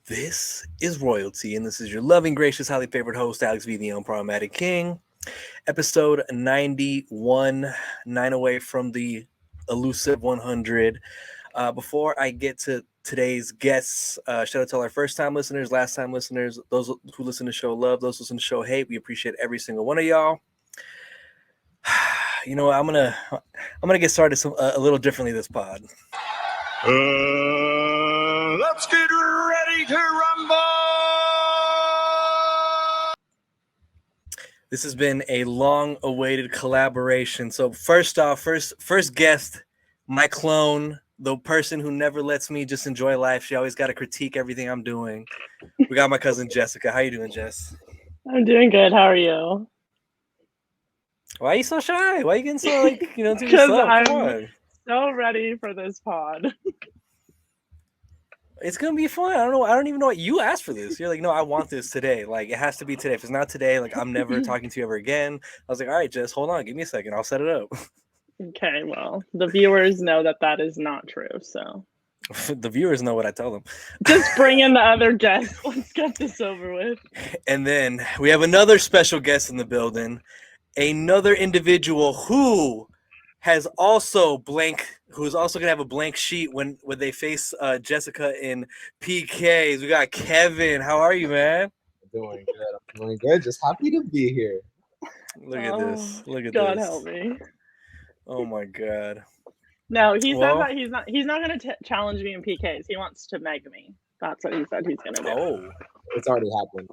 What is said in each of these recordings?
This is Royalty, and this is your loving, gracious, highly favored host, Alex V, the Unproblematic King. Episode 91, 9 away from the elusive 100. Before I get to today's guests, shout out to all our first-time listeners, last-time listeners, those who listen to show love, those who listen to show hate. We appreciate every single one of y'all. You know what? I'm gonna get started a little differently this pod. Let's get ready to rumble! This has been a long-awaited collaboration. So first off, first guest, my clone, the person who never lets me just enjoy life. She always got to critique everything I'm doing. We got my cousin Jessica. How you doing, Jess? I'm doing good. How are you? Why are you so shy? Why are you getting so to yourself? Because I'm so ready for this pod. It's gonna be fun. I don't even know what you asked for this. You're like, no, I want this today. Like, it has to be today. If it's not today, like, I'm never talking to you ever again. I was like, all right, Jess, hold on, give me a second. I'll set it up. Okay, well, the viewers know that is not true. So the viewers know what I tell them. Just bring in the other guests. Let's get this over with. And then we have another special guest in the building. Another individual who is also going to have a blank sheet when they face Jessica in PKs. We got Kevin. How are you, man? Doing good. I'm doing good. Just happy to be here. Look at this. Look at God this. help me. Oh my God. No, he said that he's not going to challenge me in PKs. He wants to meg me. That's what he said he's going to do. Oh. It's already happened.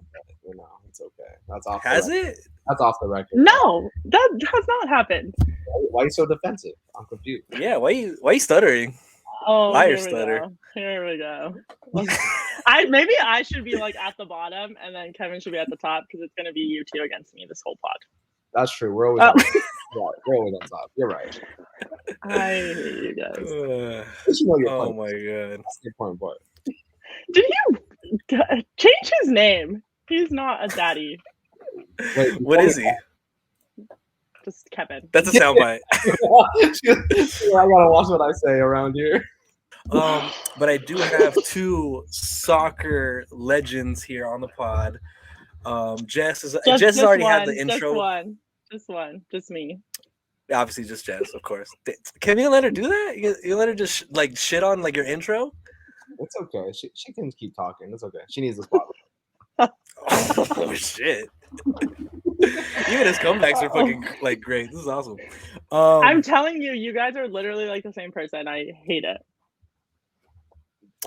It's okay. That's off. Has it? That's off the record. No, that has not happened. Why are you so defensive? I'm confused. Yeah, why you stuttering? Oh, liar stutter. Here we go. Maybe I should be like at the bottom and then Kevin should be at the top because it's going to be you two against me this whole pod. That's true. We're always on top. We're always on top. You're right. I hate you guys. Oh my God. That's the important part. Did you change his name? He's not a daddy. Wait, what is he? Just Kevin. That's a soundbite. I gotta watch what I say around here. But I do have two soccer legends here on the pod. Jess has already had the intro. Just me. Obviously, just Jess, of course. Can you let her do that? You let her just shit on your intro? It's okay. She can keep talking. It's okay. She needs the spotlight. Oh shit! Even his comebacks are fucking great. This is awesome. I'm telling you, you guys are literally like the same person. I hate it.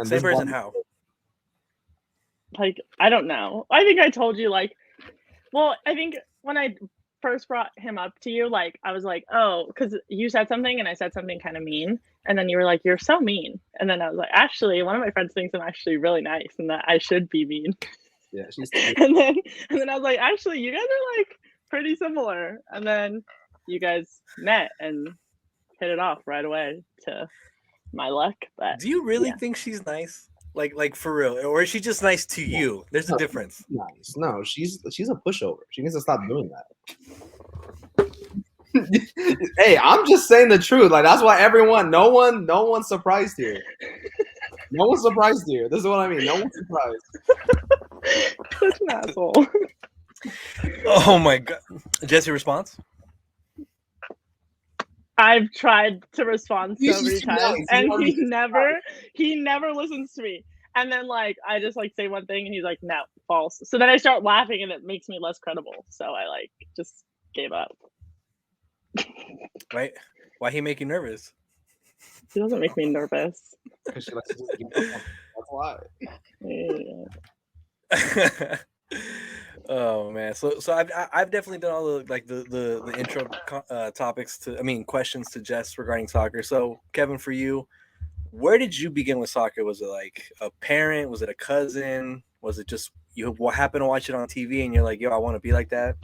Same person? How? I don't know. I think I told you I think when I first brought him up to you, I was like, oh, because you said something and I said something kind of mean, and then you were like, you're so mean, and then I was like, actually, one of my friends thinks I'm actually really nice and that I should be mean. Yeah, she's. and then I was like, actually, you guys are pretty similar, and then you guys met and hit it off right away. To my luck, but do you really think she's nice? Like for real, or is she just nice to you? There's a difference. Nice. No, she's a pushover. She needs to stop doing that. Hey, I'm just saying the truth. That's why no one's surprised here. No one's surprised here. This is what I mean. No one's surprised. Such an asshole. Oh my God. Jesse, response? I've tried to respond so many times, and he never listens to me. And then I just say one thing, and he's like, no, false. So then I start laughing, and it makes me less credible. So I just gave up. Right? Why he make you nervous? He doesn't make me nervous. That's why. Yeah. Oh man, so I've definitely done all the intro questions to Jess regarding soccer. So Kevin, for you, where did you begin with soccer? Was it a parent? Was it a cousin? Was it just you happened to watch it on TV and you're like, yo, I want to be like that?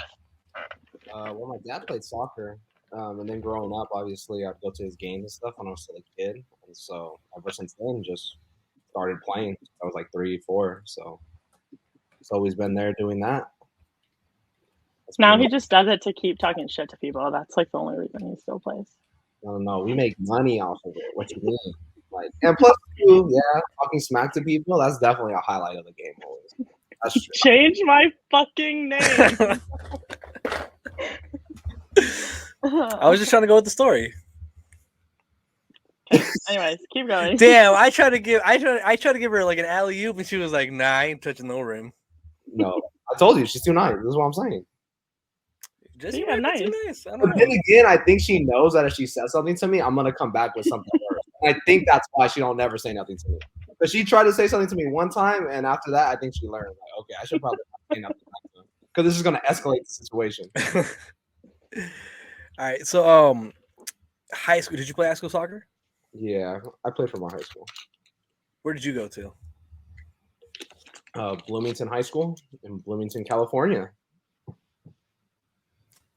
Well, my dad played soccer, and then growing up, obviously, I'd go to his games and stuff when I was still a kid, and so ever since then, just started playing. I was 3, 4, so it's always been there doing that. Now he just does it to keep talking shit to people. That's the only reason he still plays. No, we make money off of it. What you mean? Like, and plus, too, yeah, talking smack to people, that's definitely a highlight of the game always. That's true. Change my fucking name. I was just trying to go with the story. Anyways, keep going. Damn, I tried to give her like an alley oop, and she was like, "Nah, I ain't touching no rim." No, I told you she's too nice. This is what I'm saying. Just Yeah, nice. too nice. I don't But know. then again, I think she knows that if she says something to me, I'm gonna come back with something worse. And I think that's why she don't never say nothing to me. But she tried to say something to me one time, and after that, I think she learned. Like, okay, I should probably not say nothing back to him because this is gonna escalate the situation. All right, so high school. Did you play high school soccer? Yeah, I played for my high school. Where did you go to? Bloomington High School in Bloomington, California.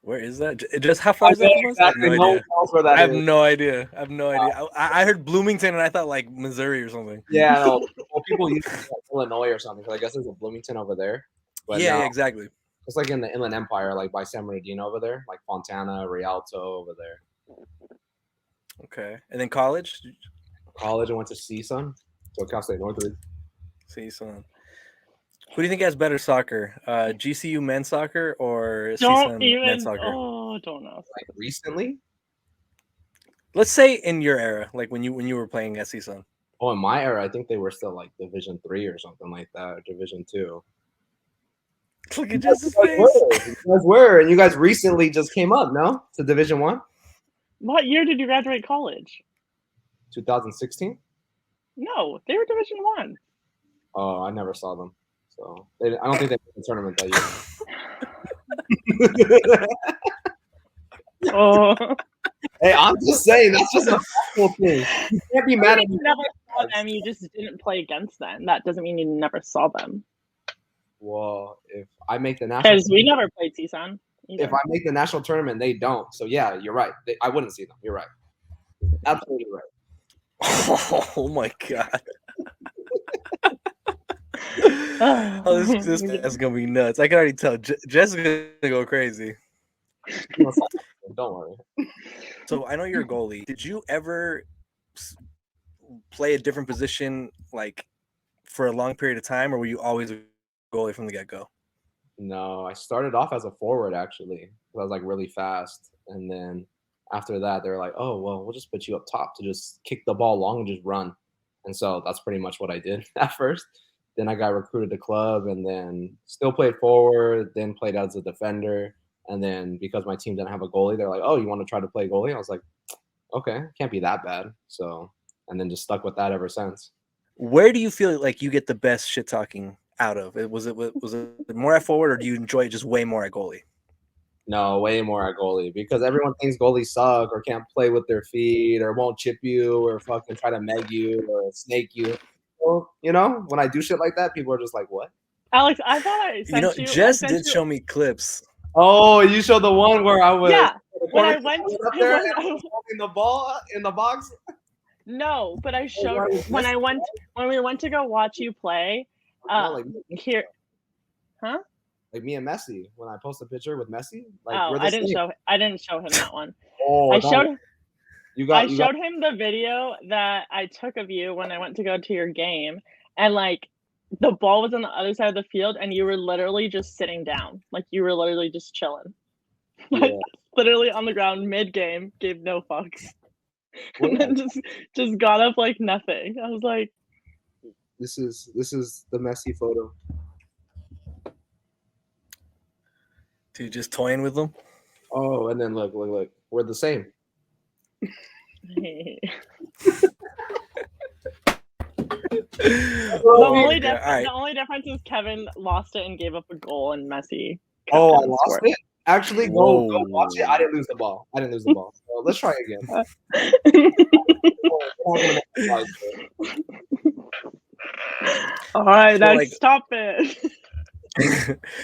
Where is that? Just how far is that from us? Exactly. No one knows where that I have is. no idea. I heard Bloomington and I thought like Missouri or something. Yeah, no, well, people use like Illinois or something. 'Cause I guess there's a Bloomington over there. But Yeah, now, exactly. it's like in the Inland Empire, like by San Bernardino over there, like Fontana, Rialto over there. Okay, and then college. College, I went to CSUN, so Cal State Northridge. See some. Who do you think has better soccer? GCU men's soccer or Don't CSUN even. men's soccer? Oh, don't know. Like recently? Let's say in your era, like when you were playing at CSUN. Oh, in my era, I think they were still like Division 3 or something like that, or Division 2. Look at Jess's You face. guys were, and you guys recently just came up, no? To Division 1? What year did you graduate college? 2016? No, they were Division 1. Oh, I never saw them. So I don't think they made the tournament that year. Oh. Hey, I'm just saying that's just a factual thing. You can't be mad at me. You never saw them. You just didn't play against them. That doesn't mean you never saw them. Well, if I make the national, Because we never played CSUN. if I make the national tournament, they don't. So yeah, you're right. I wouldn't see them. You're right. Absolutely right. Oh my god. Oh, this is gonna be nuts. I can already tell. Jess is gonna go crazy. Don't worry. So I know you're a goalie. Did you ever play a different position like for a long period of time, or were you always a goalie from the get-go? No, I started off as a forward actually. I was like really fast, and then after that, they were like, "Oh, well, we'll just put you up top to just kick the ball long and just run." And so that's pretty much what I did at first. Then I got recruited to club, and then still played forward. Then played as a defender, and then because my team didn't have a goalie, they're like, "Oh, you want to try to play goalie?" I was like, "Okay, can't be that bad." So, and then just stuck with that ever since. Where do you feel like you get the best shit talking out of? Was it more at forward, or do you enjoy it just way more at goalie? No, way more at goalie because everyone thinks goalies suck or can't play with their feet or won't chip you or fucking try to meg you or snake you. So, you know, when I do shit like that, people are just like, "What?" Alex, I thought I sent you. Jess did show me clips. Oh, you showed the one where I was. Yeah, when I went up there and I was holding the ball in the box. No, but I showed when we went to go watch you play. Here, huh? Like me and Messi. When I post a picture with Messi, like I didn't show him that one. Oh, I showed got him the video that I took of you when I went to go to your game, and like the ball was on the other side of the field, and you were literally just sitting down, like you were literally just chilling, like literally on the ground mid game, gave no fucks, and then just got up like nothing. I was like, "This is the Messi photo." Dude, just toying with them. Oh, and then look, we're the same. hey. Right. The only difference is Kevin lost it and gave up a goal, and Messi. Oh, I lost it? Actually, go watch it. I didn't lose the ball. So let's try again. All right, So, next topic.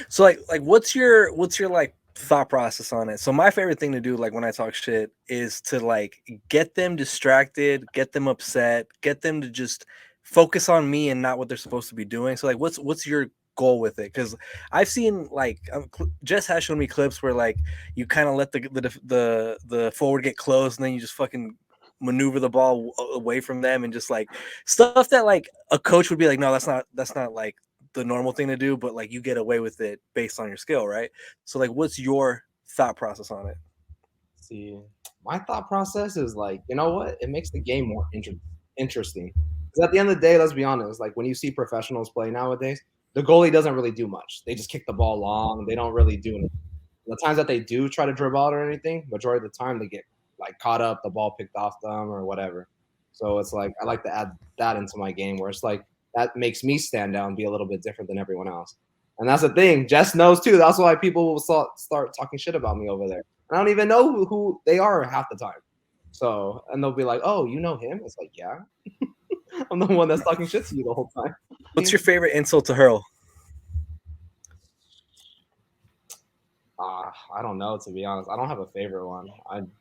So like what's your like thought process on it? So my favorite thing to do, like when I talk shit, is to like get them distracted, get them upset, get them to just focus on me and not what they're supposed to be doing. So like what's your goal with it? Because I've seen like Jess has shown me clips where like you kind of let the forward get close and then you just fucking maneuver the ball away from them and just like stuff that like a coach would be like, no, that's not like the normal thing to do, but like you get away with it based on your skill, right? So like, what's your thought process on it? See, my thought process is like, you know what? It makes the game more interesting. Because at the end of the day, let's be honest, like when you see professionals play nowadays, the goalie doesn't really do much. They just kick the ball long. They don't really do anything. The times that they do try to dribble out or anything, majority of the time they get like caught up, the ball picked off them or whatever. So it's like I like to add that into my game where it's like that makes me stand out and be a little bit different than everyone else. And that's the thing. Jess knows too. That's why people will start talking shit about me over there. I don't even know who they are half the time. So, and they'll be like, "Oh, you know him?" It's like, yeah. I'm the one that's talking shit to you the whole time. What's your favorite insult to hurl? I don't know, to be honest. I don't have a favorite one.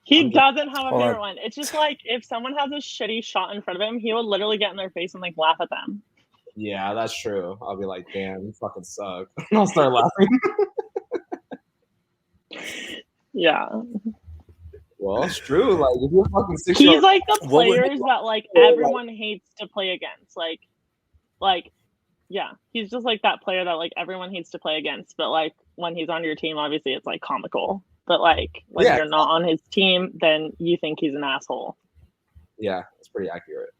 He doesn't have a favorite one. It's just like if someone has a shitty shot in front of him, he will literally get in their face and like laugh at them. Yeah, that's true. I'll be like, damn, you fucking suck. And I'll start laughing. Yeah. Well, it's true. Like, if you're fucking 6 He's like the players that like everyone hates to play against. Like, yeah, he's just like that player that like everyone hates to play against. But like when he's on your team, obviously it's like comical. But like when you're not on his team, then you think he's an asshole. Yeah, it's pretty accurate.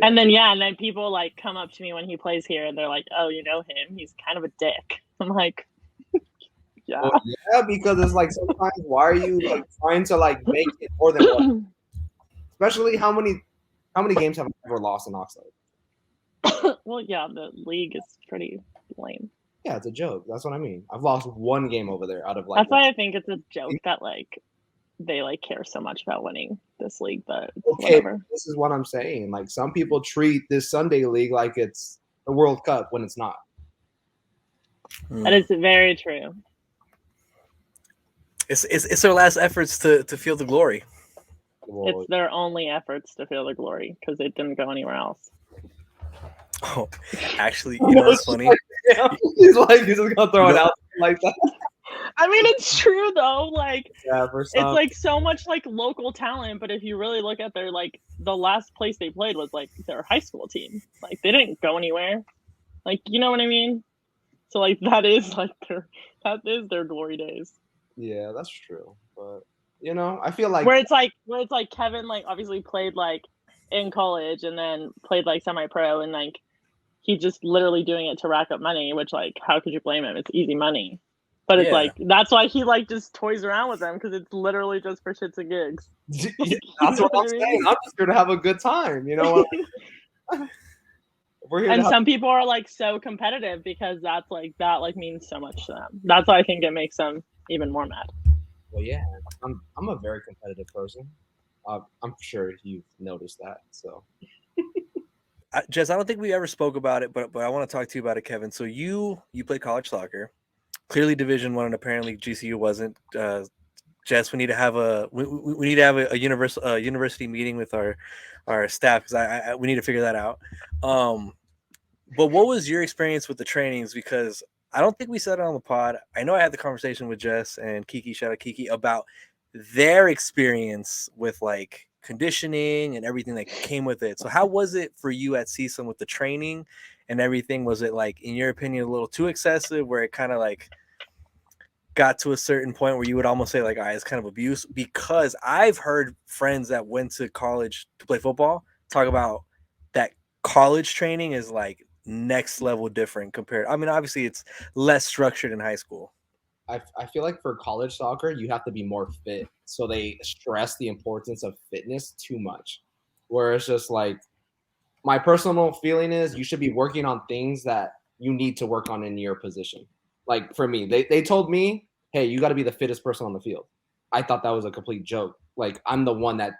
And then people like come up to me when he plays here and they're like, "Oh, you know him? He's kind of a dick." I'm like, yeah. Well, yeah, because it's like sometimes why are you like trying to like make it more than one? Especially how many games have I ever lost in Oxnard? Well, yeah, the league is pretty lame. Yeah, it's a joke. That's what I mean. I've lost one game over there out of like. That's why I think it's a joke that like they like care so much about winning this league, but whatever. This is what I'm saying. Like some people treat this Sunday league like it's the World Cup when it's not. That is very true. It's their last efforts to feel the glory. Well, it's their only efforts to feel the glory because it didn't go anywhere else. Oh, actually, you know what's funny? He's just gonna throw it out like that. I mean, it's true though. Like, yeah, it's like so much like local talent, but if you really look at their like the last place they played was like their high school team. Like, they didn't go anywhere. Like, you know what I mean? So like that is their glory days. Yeah, that's true. But you know, I feel like where it's like Kevin like obviously played like in college and then played like semi-pro and like he's just literally doing it to rack up money, which like how could you blame him? It's easy money. But it's like that's why he like just toys around with them because it's literally just for shits and gigs. Yeah, that's what I'm saying. I'm just here to have a good time, you know. We're here and some people are like so competitive because that means so much to them. That's why I think it makes them even more mad. Well, yeah, I'm a very competitive person. I'm sure you've noticed that. So, Jess, I don't think we ever spoke about it, but I want to talk to you about it, Kevin. So you played college soccer, clearly Division I, and apparently GCU wasn't. Jess, we need to have a university meeting with our staff because we need to figure that out. But what was your experience with the trainings? Because I don't think we said it on the pod. I know I had the conversation with Jess and Kiki, shout out Kiki, about their experience with like conditioning and everything that came with it. So how was it for you at CSUN with the training and everything? Was it like, in your opinion, a little too excessive where it kind of like got to a certain point where you would almost say like, it's kind of abuse? Because I've heard friends that went to college to play football talk about that college training is like next level different compared. I mean, obviously it's less structured in high school. I feel like for college soccer, you have to be more fit. So they stress the importance of fitness too much. Where it's just like, my personal feeling is you should be working on things that you need to work on in your position. Like for me, they told me, hey, you got to be the fittest person on the field. I thought that was a complete joke. Like, I'm the one that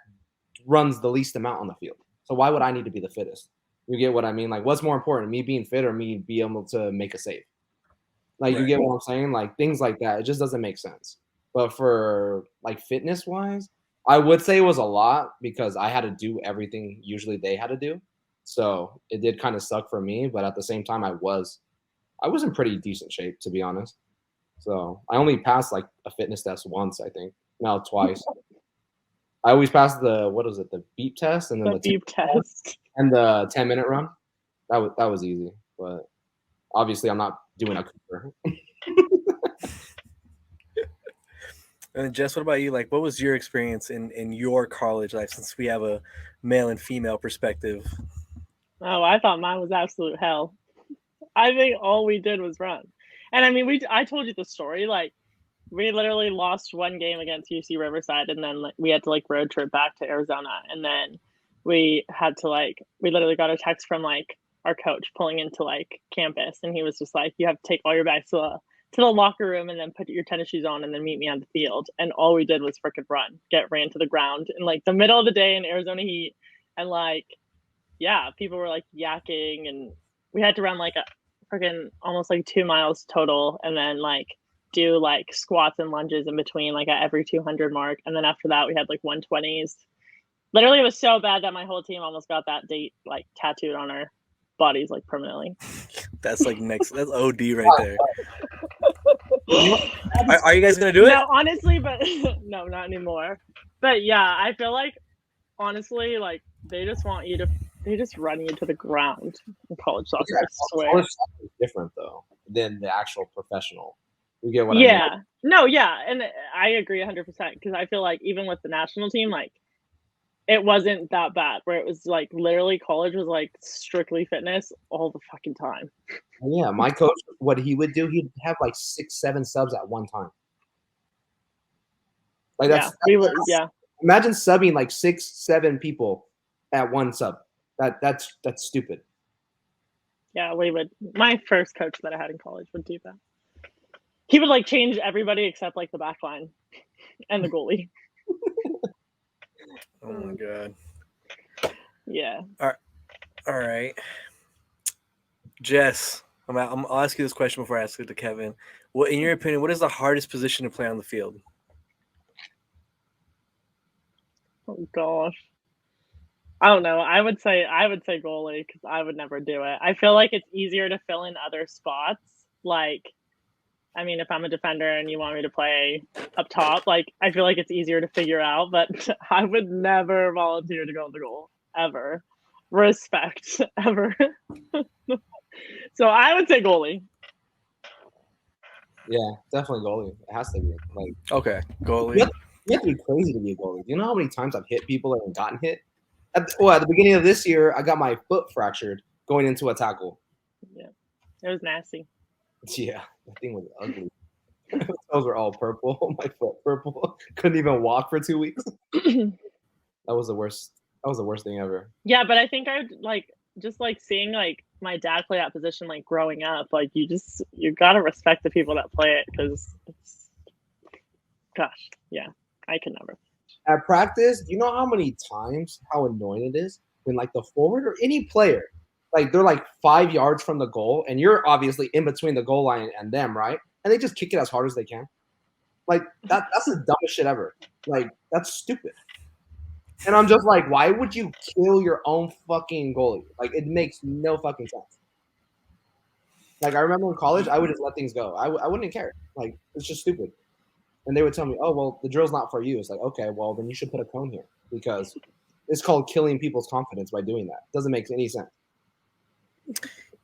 runs the least amount on the field. So why would I need to be the fittest? You get what I mean? Like, what's more important, me being fit or me being able to make a save? Like, right. You get what I'm saying? Like, things like that. It just doesn't make sense. But for, like, fitness-wise, I would say it was a lot because I had to do everything usually they had to do. So it did kind of suck for me. But at the same time, I was in pretty decent shape, to be honest. So I only passed, like, a fitness test once, I think. No, twice. I always pass the beep test and then The beep test. and the 10-minute run. That was easy, but obviously I'm not doing a Cooper. And Jess, what about you? Like, what was your experience in your college life? Since we have a male and female perspective. Oh, I thought mine was absolute hell. I think all we did was run. And I mean, I told you the story. Like, we literally lost one game against UC Riverside, and then we had to like road trip back to Arizona, and then we had to we literally got a text from like our coach pulling into like campus, and he was just like, "You have to take all your bags to the locker room, and then put your tennis shoes on, and then meet me on the field." And all we did was freaking ran to the ground in like the middle of the day in Arizona heat, and like, yeah, people were like yakking, and we had to run like a freaking almost like 2 miles total, and then like do like squats and lunges in between like at every 200 mark, and then after that we had like 120s. Literally, it was so bad that my whole team almost got that date like tattooed on our bodies like permanently. That's like that's OD right there. Are you guys gonna do it? No, honestly, but no, not anymore. But yeah, I feel like honestly, like they just run you to the ground in college soccer. Yeah, I swear. college soccer is different though than the actual professional. You get what I mean? Yeah. No, yeah, and I agree 100% because I feel like even with the national team, like it wasn't that bad. Where it was like literally college was like strictly fitness all the fucking time. Yeah, my coach, what he would do, he'd have like 6-7 subs at one time. Like Yeah. Imagine subbing like 6-7 people at one sub. That's stupid. Yeah, we would. My first coach that I had in college would do that. He would like change everybody except like the back line and the goalie. Oh my god. Yeah. All right. Jess, I'll ask you this question before I ask it to Kevin. What, in your opinion, what is the hardest position to play on the field? Oh gosh. I don't know. I would say goalie because I would never do it. I feel like it's easier to fill in other spots. Like, I mean, if I'm a defender and you want me to play up top, like I feel like it's easier to figure out. But I would never volunteer to go in the goal ever. Respect ever. So I would say goalie. Yeah, definitely goalie. It has to be. Like, okay, goalie. You have to be crazy to be a goalie. Do you know how many times I've hit people and gotten hit? At the beginning of this year, I got my foot fractured going into a tackle. Yeah, it was nasty. Yeah, that thing was ugly. Those were all purple. My foot purple. Couldn't even walk for 2 weeks. That was the worst. That was the worst thing ever. Yeah, but I think I'd like just like seeing like my dad play that position like growing up. Like you gotta respect the people that play it because it's, gosh, yeah, I could never. At practice, do you know how annoying it is when like the forward or any player, like they're like 5 yards from the goal and you're obviously in between the goal line and them, right? And they just kick it as hard as they can. Like that's the dumbest shit ever. Like that's stupid. And I'm just like, why would you kill your own fucking goalie? Like it makes no fucking sense. Like I remember in college, I would just let things go. I wouldn't care. Like it's just stupid. And they would tell me, oh, well, the drill's not for you. It's like, okay, well, then you should put a cone here because it's called killing people's confidence by doing that. It doesn't make any sense.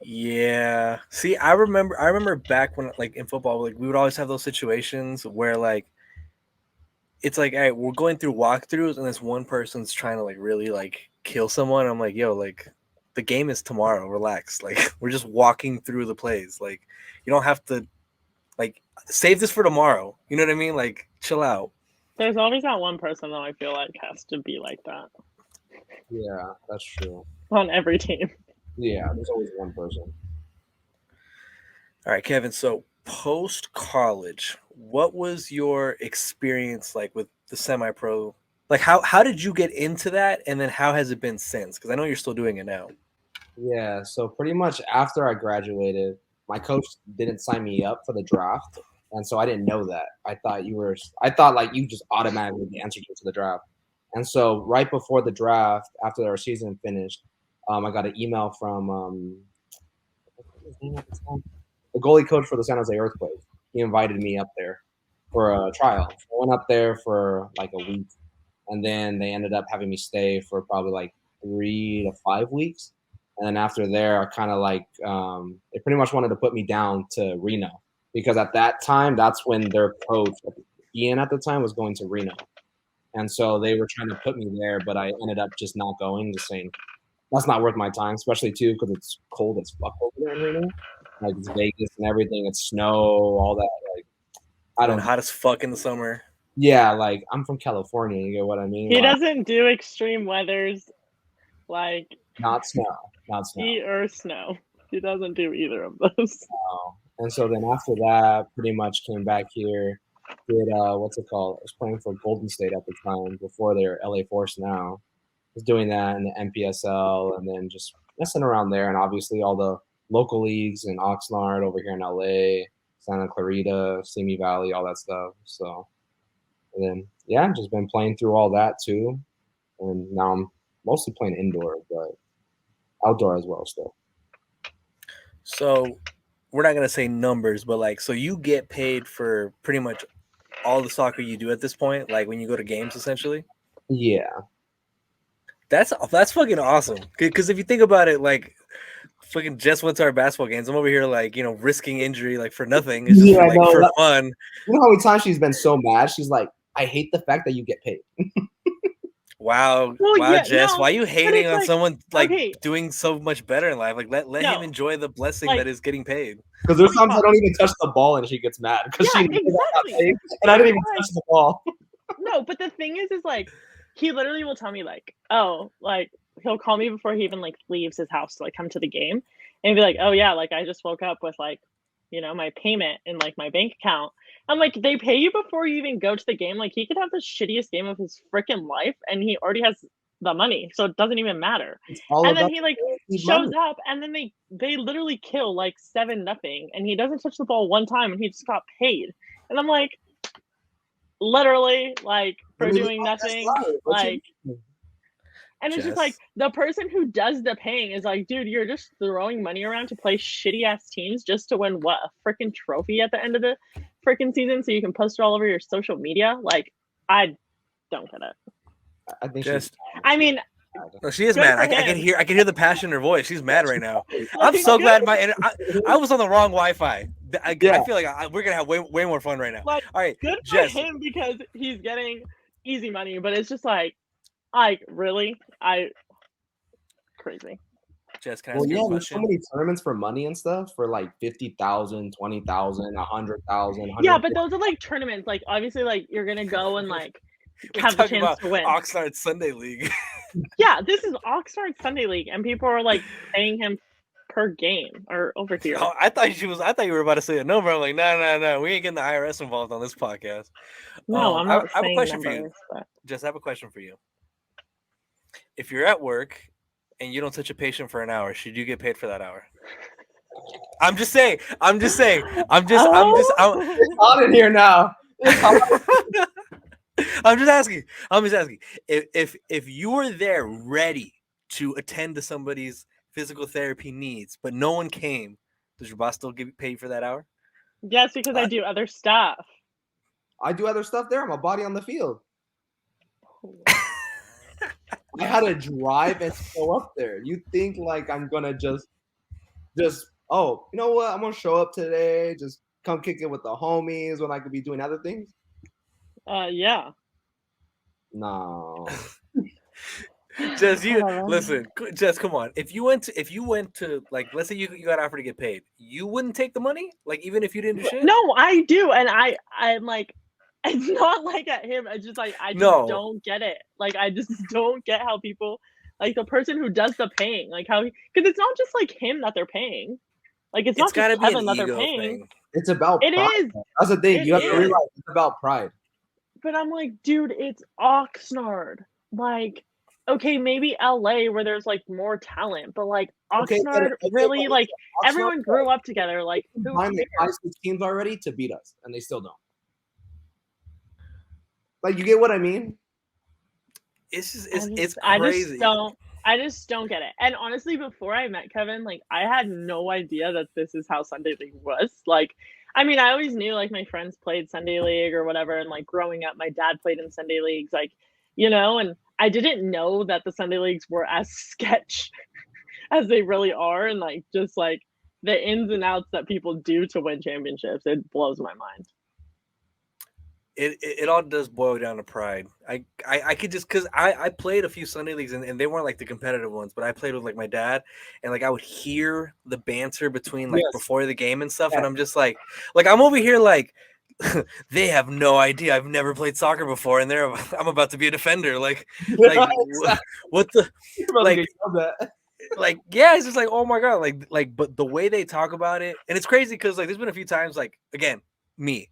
Yeah. See, I remember back when like in football, like we would always have those situations where like it's like, all right, we're going through walkthroughs and this one person's trying to like really like kill someone. I'm like, yo, like the game is tomorrow. Relax. Like we're just walking through the plays. Like you don't have to like save this for tomorrow. You know what I mean? Like chill out. There's always that one person that I feel like has to be like that. Yeah, that's true. On every team. Yeah, there's always one person. All right, Kevin. So post college, what was your experience like with the semi-pro? Like how did you get into that, and then how has it been since? Because I know you're still doing it now. Yeah, so pretty much after I graduated, my coach didn't sign me up for the draft, and so I didn't know that. I thought like you just automatically entered into the draft, and so right before the draft, after our season finished, I got an email from what's his name at the time? The goalie coach for the San Jose Earthquakes. He invited me up there for a trial. I went up there for like a week, and then they ended up having me stay for probably like 3 to 5 weeks. And then after there, I kind of like they pretty much wanted to put me down to Reno because at that time, that's when their coach Ian at the time was going to Reno, and so they were trying to put me there, but I ended up just not going, just saying that's not worth my time, especially too because it's cold as fuck over there in Reno. Like it's Vegas and everything, it's snow, all that. Like I don't. And hot as fuck in the summer. Yeah, like I'm from California. You get what I mean? He Like, doesn't do extreme weathers like not snow, not snow. heat or snow. He doesn't do either of those. And so then after that, pretty much came back here. Did what's it called? I was playing for Golden State at the time before they're LA Force now. Was doing that in the NPSL and then just messing around there, and obviously all the local leagues in Oxnard over here in LA, Santa Clarita, Simi Valley, all that stuff. So, and then yeah, just been playing through all that too, and now I'm mostly playing indoor, but outdoor as well still. So we're not gonna say numbers, but like, so you get paid for pretty much all the soccer you do at this point, like when you go to games, essentially. Yeah. That's fucking awesome. Because if you think about it, like, fucking just went to our basketball games. I'm over here, like, you know, risking injury, like, for nothing. It's just for fun. You know how many times she's been so mad? She's like, I hate the fact that you get paid. Wow, Well, yeah, Jess, no, why are you hating on like, someone like okay. doing so much better in life? Like, let him enjoy the blessing Like- that is getting paid. Because there's times I don't even touch the ball and she gets mad because Yeah, she knows I got exactly. paid, and I didn't even Like- touch the ball. No, but the thing is like he literally will tell me like, oh, like he'll call me before he even like leaves his house to like come to the game and be like, oh yeah, like I just woke up with like, you know, my payment in like my bank account. I'm like, they pay you before you even go to the game. Like he could have the shittiest game of his freaking life and he already has the money, so it doesn't even matter. And then he like shows up and then they literally kill like 7-0 and he doesn't touch the ball one time and he just got paid. And I'm like, literally, like, for doing nothing, like, and it's just like the person who does the paying is like, dude, you're just throwing money around to play shitty ass teams just to win what, a freaking trophy at the end of the freaking season so you can post it all over your social media. Like, I don't get it. I think I mean, no, she is mad. I can hear the passion in her voice. She's mad right now. I'm so glad I was on the wrong Wi-Fi. I feel like we're gonna have way more fun right now. Like, all right, good for Jess. him because he's getting easy money, but it's just like really, crazy. Jess, can I ask you a question? There's so many tournaments for money and stuff for like 50,000, 20,000, 100,000. Yeah, but those are like tournaments. Like obviously, like you're gonna go and like have the chance to win. Oxnard Sunday League. Yeah, this is Oxnard Sunday League, and people are like paying him per game or over here. Oh, I thought you were about to say a number. I'm like, no, we ain't getting the IRS involved on this podcast. No, I'm not. I have a question numbers, for you. But... Just have a question for you. If you're at work and you don't touch a patient for an hour, should you get paid for that hour? I'm just saying. It's hot in here now. I'm just asking. If you were there ready to attend to somebody's physical therapy needs, but no one came, does your boss still get paid for that hour? Yes, because I do other stuff. I do other stuff there. I'm a body on the field. I had to drive and show up there. You think like I'm gonna just oh, you know what? I'm gonna show up today. Just come kick it with the homies when I could be doing other things. Yeah. No. Jess, listen. Jess, come on. If you went to like, let's say you got offered to get paid, you wouldn't take the money, like even if you didn't do shit. No, I do, and I'm like, it's not like at him. It's just like I just don't get it. Like I just don't get how people, like the person who does the paying, like how because it's not just like him that they're paying. Like it's not just Kevin that they're paying. Thing. It's about it pride. is. That's the thing. You have to realize it's about pride. But I'm like, dude, it's Oxnard. Like, okay, maybe LA where there's like more talent, but like Oxnard really like Oxnard, everyone grew up together. Like the teams already to beat us, and they still don't. Like you get what I mean? It's crazy. I just don't get it. And honestly, before I met Kevin, like I had no idea that this is how Sunday League was. Like, I mean, I always knew like my friends played Sunday League or whatever, and like growing up, my dad played in Sunday Leagues. Like, And I didn't know that the Sunday leagues were as sketch as they really are, and like just like the ins and outs that people do to win championships. It blows my mind. It all does boil down to pride. I could just because I played a few Sunday leagues and they weren't like the competitive ones, but I played with like my dad and like I would hear the banter between like before the game and stuff, and I'm just like I'm over here like they have no idea. I've never played soccer before, and I'm about to be a defender. Like what the like yeah, it's just like oh my god, like but the way they talk about it, and it's crazy because like there's been a few times like again me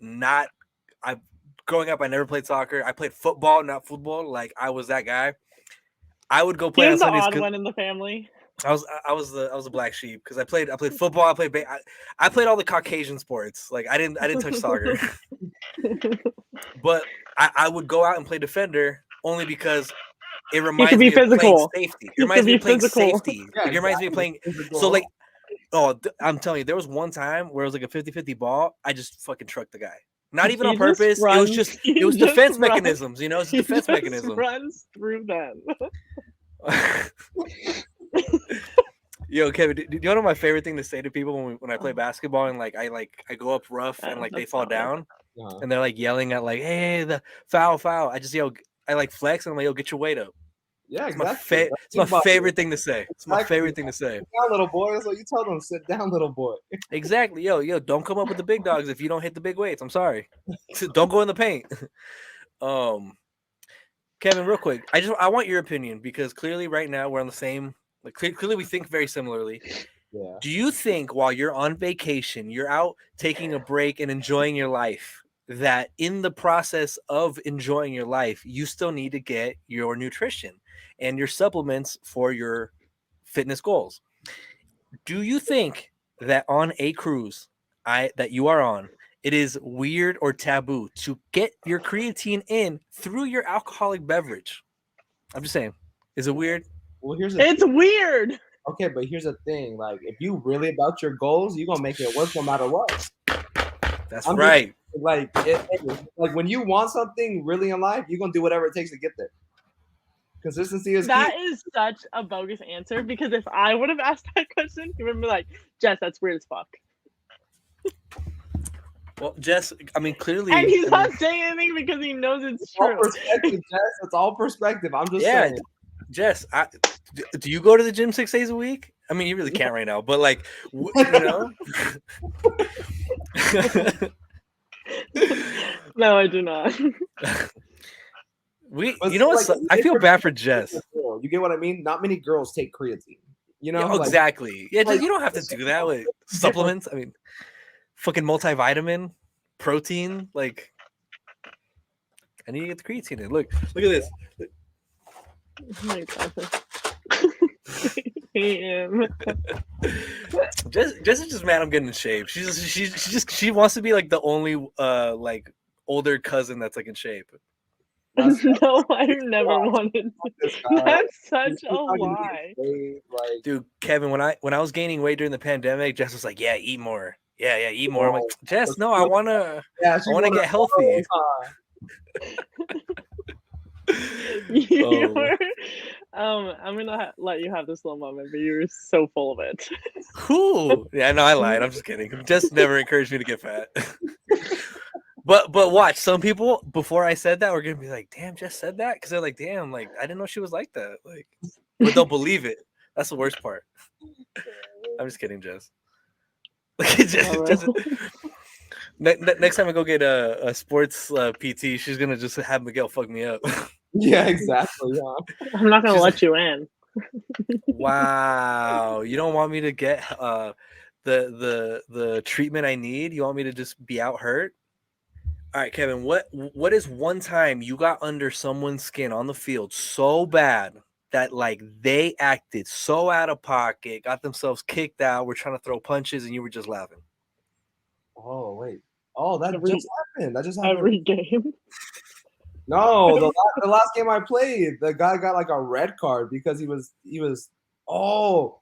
not. Growing up, I never played soccer. I played football, not football. Like I was that guy. I would go play on He's the Sundays. odd one in the family. I was the black sheep because I played football. I played all the Caucasian sports. Like I didn't touch soccer. But I would go out and play defender only because it reminds me of playing safety. It reminds me of playing safety. It reminds me of playing. So like, I'm telling you, there was one time where it was like a 50-50 ball. I just fucking trucked the guy. Not even on purpose. It was defense mechanisms, It's defense mechanism. Runs through them. Yo, Kevin, do you know my favorite thing to say to people when I play basketball and like I go up rough and like they fall down and they're like yelling at like, hey, the foul. I just I like flex and I'm like, yo, get your weight up. Yeah, exactly. It's my favorite thing to say. It's my favorite thing to say. Sit down, little boy. That's what you tell them. Sit down, little boy. Exactly. Yo, don't come up with the big dogs if you don't hit the big weights. I'm sorry. Don't go in the paint. Kevin, real quick. I want your opinion because clearly right now we're on the same. Like clearly we think very similarly. Yeah. Do you think while you're on vacation, you're out taking a break and enjoying your life, that in the process of enjoying your life, you still need to get your nutrition and your supplements for your fitness goals? Do you think that on a cruise that you are on, it is weird or taboo to get your creatine in through your alcoholic beverage? I'm just saying. Is it weird? Well, it's weird. Okay, but here's the thing. Like, if you really about your goals, you're gonna make it work no matter what. That's right. Like when you want something really in life, you're gonna do whatever it takes to get there. Consistency is that key. Is such a bogus answer because if I would have asked that question, you would be like, Jess, that's weird as fuck. Well, Jess, I mean, clearly, and he's not saying anything because he knows it's true. All perspective, Jess. It's all perspective. I'm just saying. Jess, do you go to the gym 6 days a week? I mean, you really can't right now, but like, No, I do not. You know what? Like, I feel bad for Jess. You get what I mean? Not many girls take creatine. Yeah, exactly. Yeah, you don't have to do that with supplements. I mean, fucking multivitamin, protein. Like, I need to get the creatine in. Look at this. Oh my God. Jess is just mad I'm getting in shape. She wants to be like the only like older cousin that's like in shape. No, I've never wanted to. That's such a lie. Dude, Kevin, when I was gaining weight during the pandemic, Jess was like, yeah, eat more. Yeah, eat more. I'm like, Jess, no, I wanna get healthy. I'm gonna let you have this little moment, but you're so full of it. Cool. Yeah, no, I lied. I'm just kidding. Jess never encouraged me to get fat. But watch, some people before I said that were gonna be like, "Damn, Jess said that," because they're like, "Damn, like I didn't know she was like that." Like, but they'll believe it. That's the worst part. I'm just kidding, Jess. Next time I go get a sports PT, she's gonna just have Miguel fuck me up. Yeah, exactly. Yeah. I'm not gonna let you in. Wow, you don't want me to get the treatment I need? You want me to just be out hurt? All right, Kevin, what is one time you got under someone's skin on the field so bad that like they acted so out of pocket, got themselves kicked out, were trying to throw punches, and you were just laughing? Oh, wait. Oh, that just happened. That just happened. Every game? No, the last game I played, the guy got like a red card because he was so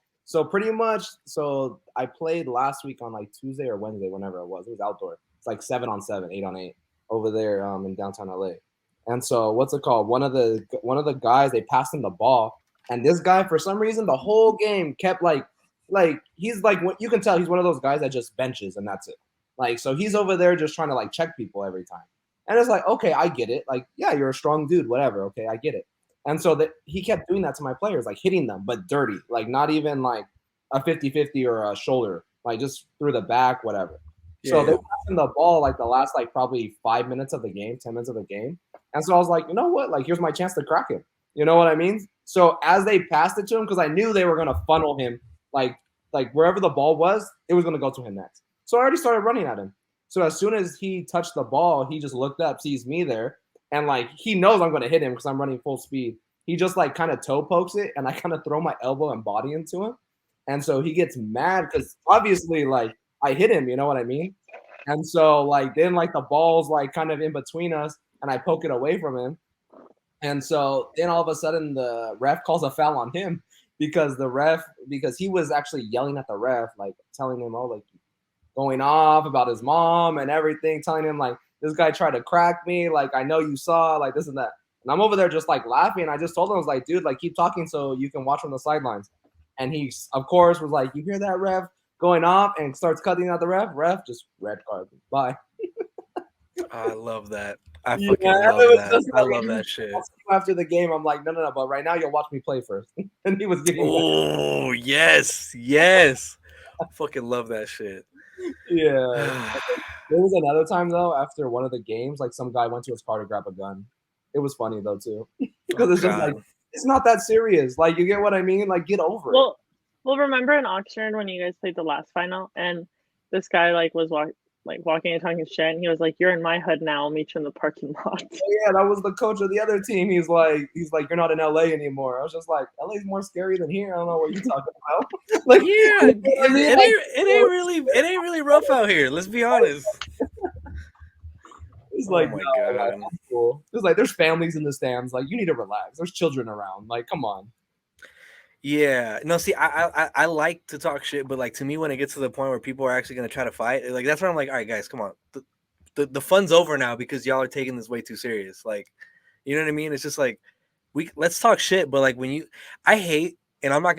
pretty much. So I played last week on like Tuesday or Wednesday, whenever it was. It was outdoor. It's like 7-on-7, 8-on-8 over there in downtown LA. And so what's it called? One of the guys, they passed him the ball, and this guy for some reason the whole game kept like he's like, you can tell he's one of those guys that just benches and that's it. Like, so he's over there just trying to like check people every time. And it's like, okay, I get it. Like, yeah, you're a strong dude, whatever. Okay, I get it. And so that he kept doing that to my players, like hitting them, but dirty, like not even like a 50-50 or a shoulder, like just through the back, whatever. So they passed him the ball like the last like probably 5 minutes of the game, 10 minutes of the game. And so I was like, you know what? Like, here's my chance to crack him. You know what I mean? So as they passed it to him, because I knew they were gonna funnel him, like wherever the ball was, it was gonna go to him next. So I already started running at him. So as soon as he touched the ball, he just looked up, sees me there, and like he knows I'm gonna hit him because I'm running full speed. He just like kind of toe pokes it, and I kind of throw my elbow and body into him. And so he gets mad because obviously like I hit him, you know what I mean? And so like then like the ball's like kind of in between us, and I poke it away from him. And so then all of a sudden the ref calls a foul on him because he was actually yelling at the ref, like telling him, oh, like going off about his mom and everything, telling him like this guy tried to crack me, like I know you saw, like this and that. And I'm over there just like laughing. I just told him, I was like, dude, like keep talking so you can watch from the sidelines. And he, of course, was like, you hear that, ref? Going off, and starts cutting out the ref. Ref, just red card. Bye. I love that. I fucking love that. I love that shit. After the game, I'm like, no, but right now you'll watch me play first. And he was getting. Oh yes. I fucking love that shit. Yeah. There was another time though, after one of the games, like some guy went to his car to grab a gun. It was funny though too, because it's just like it's not that serious. Like, you get what I mean? Like, get over it. Well, remember in Oxford when you guys played the last final, and this guy like was walking and talking shit, and he was like, "You're in my hood now. I'll meet you in the parking lot." Oh, yeah, that was the coach of the other team. He's like, you're not in LA anymore. I was just like, LA's more scary than here. I don't know what you're talking about. Like, yeah, it ain't really rough out here. Let's be honest. It's like, my God. Like, that's cool. It's like there's families in the stands. Like, you need to relax. There's children around. Like, come on. Yeah, no. See, I like to talk shit, but like to me, when it gets to the point where people are actually gonna try to fight, like that's when I'm like, all right, guys, come on. The fun's over now because y'all are taking this way too serious. Like, you know what I mean? It's just like let's talk shit, but like I hate. And I'm not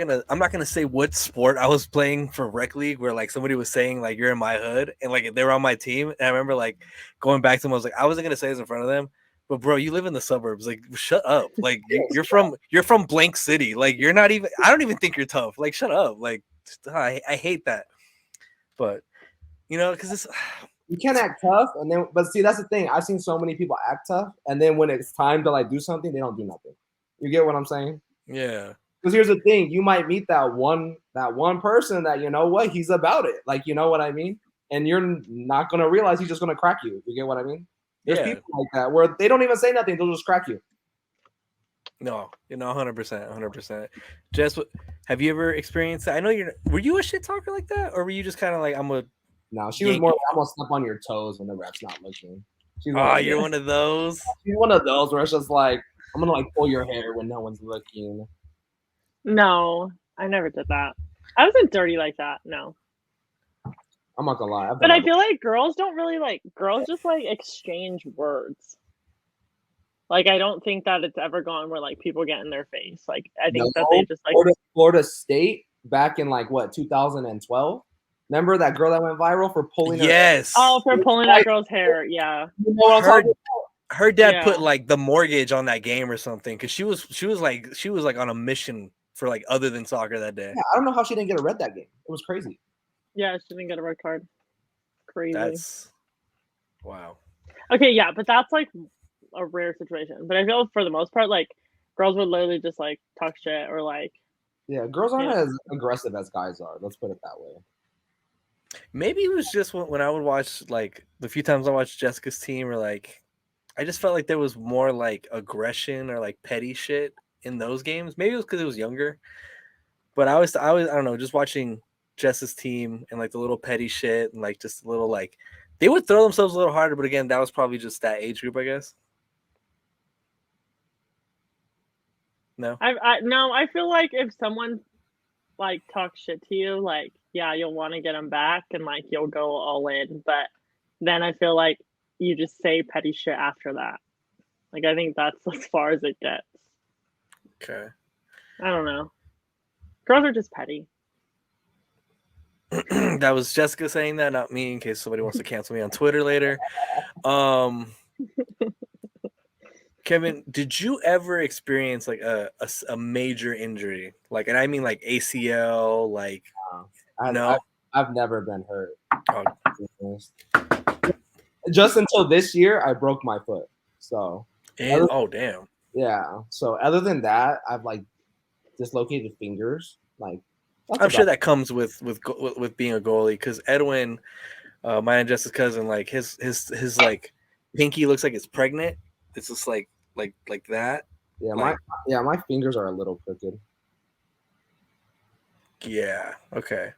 gonna say what sport I was playing for rec league where like somebody was saying like you're in my hood and like they were on my team. And I remember like going back to them, I was like, I wasn't gonna say this in front of them, but bro, you live in the suburbs. Like, shut up. Like you're from blank city. Like you're not even. I don't even think you're tough. Like shut up. Like I hate that. But you know, because it's you can act tough, and then but see that's the thing. I've seen so many people act tough, and then when it's time to like do something, they don't do nothing. You get what I'm saying? Yeah. Because here's the thing, you might meet that one person that, you know what, he's about it. Like, you know what I mean? And you're not going to realize he's just going to crack you. You get what I mean? There's people like that where they don't even say nothing. They'll just crack you. No, 100%. Jess, have you ever experienced that? I know were you a shit talker like that? Or were you just kind of like, No, she was more like, I'm going to step on your toes when the ref's not looking. You're one of those? She's one of those where it's just like, I'm going to like pull your hair when no one's looking. No, I never did that. I wasn't dirty like that. No. I'm not gonna lie. But I feel like girls don't really like. Girls just like exchange words. Like I don't think that it's ever gone where like people get in their face. Like I think that they just like Florida State back in like what 2012. Remember that girl that went viral for pulling? Yes. For pulling that girl's hair. Yeah. You know what I'm talking about? Her dad put like the mortgage on that game or something because she was like on a mission for like other than soccer that day. Yeah, I don't know how she didn't get a red that game. It was crazy. Yeah, she didn't get a red card. Crazy. That's wow. Okay, yeah, but that's like a rare situation. But I feel for the most part, like girls would literally just like talk shit or like. Yeah, girls aren't as aggressive as guys are. Let's put it that way. Maybe it was just when I would watch like the few times I watched Jessica's team or like I just felt like there was more like aggression or like petty shit in those games. Maybe it was because it was younger, but I don't know, just watching Jess's team and like the little petty shit and like just a little like they would throw themselves a little harder, but again, that was probably just that age group, I guess. No, I feel like if someone like talks shit to you, like yeah, you'll want to get them back and like you'll go all in, but then I feel like you just say petty shit after that. Like, I think that's as far as it gets. Okay. I don't know. Girls are just petty. That was Jessica saying that, not me, in case somebody wants to cancel me on Twitter later. Kevin, did you ever experience like a major injury? Like, and I mean like ACL, like no? I've never been hurt. Oh. Just until this year, I broke my foot. So. Oh damn. Yeah. So other than that, I've like dislocated fingers. Like, I'm sure that comes with being a goalie, because Edwin, my and Jess's cousin, like his like pinky looks like it's pregnant. It's just like that. Yeah, like, my fingers are a little crooked. Yeah. Okay.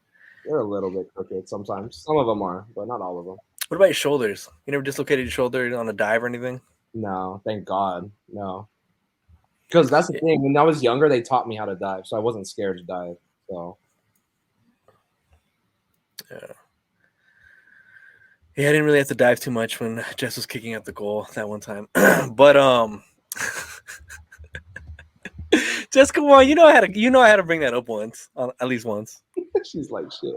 They're a little bit crooked sometimes. Some of them are, but not all of them. What about your shoulders? You never dislocated your shoulder on a dive or anything? No, thank God, no. Because that's the thing. When I was younger, they taught me how to dive, so I wasn't scared to dive. So. Yeah, I didn't really have to dive too much when Jess was kicking out the goal that one time. But Jess, come on, you know I had to bring that up once, at least once. She's like, shit.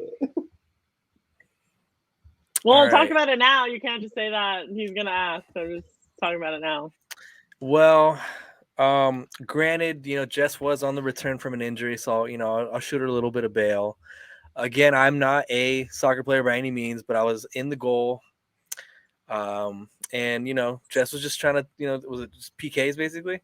Well, talk about it now. You can't just say that he's gonna ask. So just talking about it now. Well, granted, Jess was on the return from an injury, so I'll shoot her a little bit of bail. Again, I'm not a soccer player by any means, but I was in the goal. And Jess was just trying to, was it just PKs basically?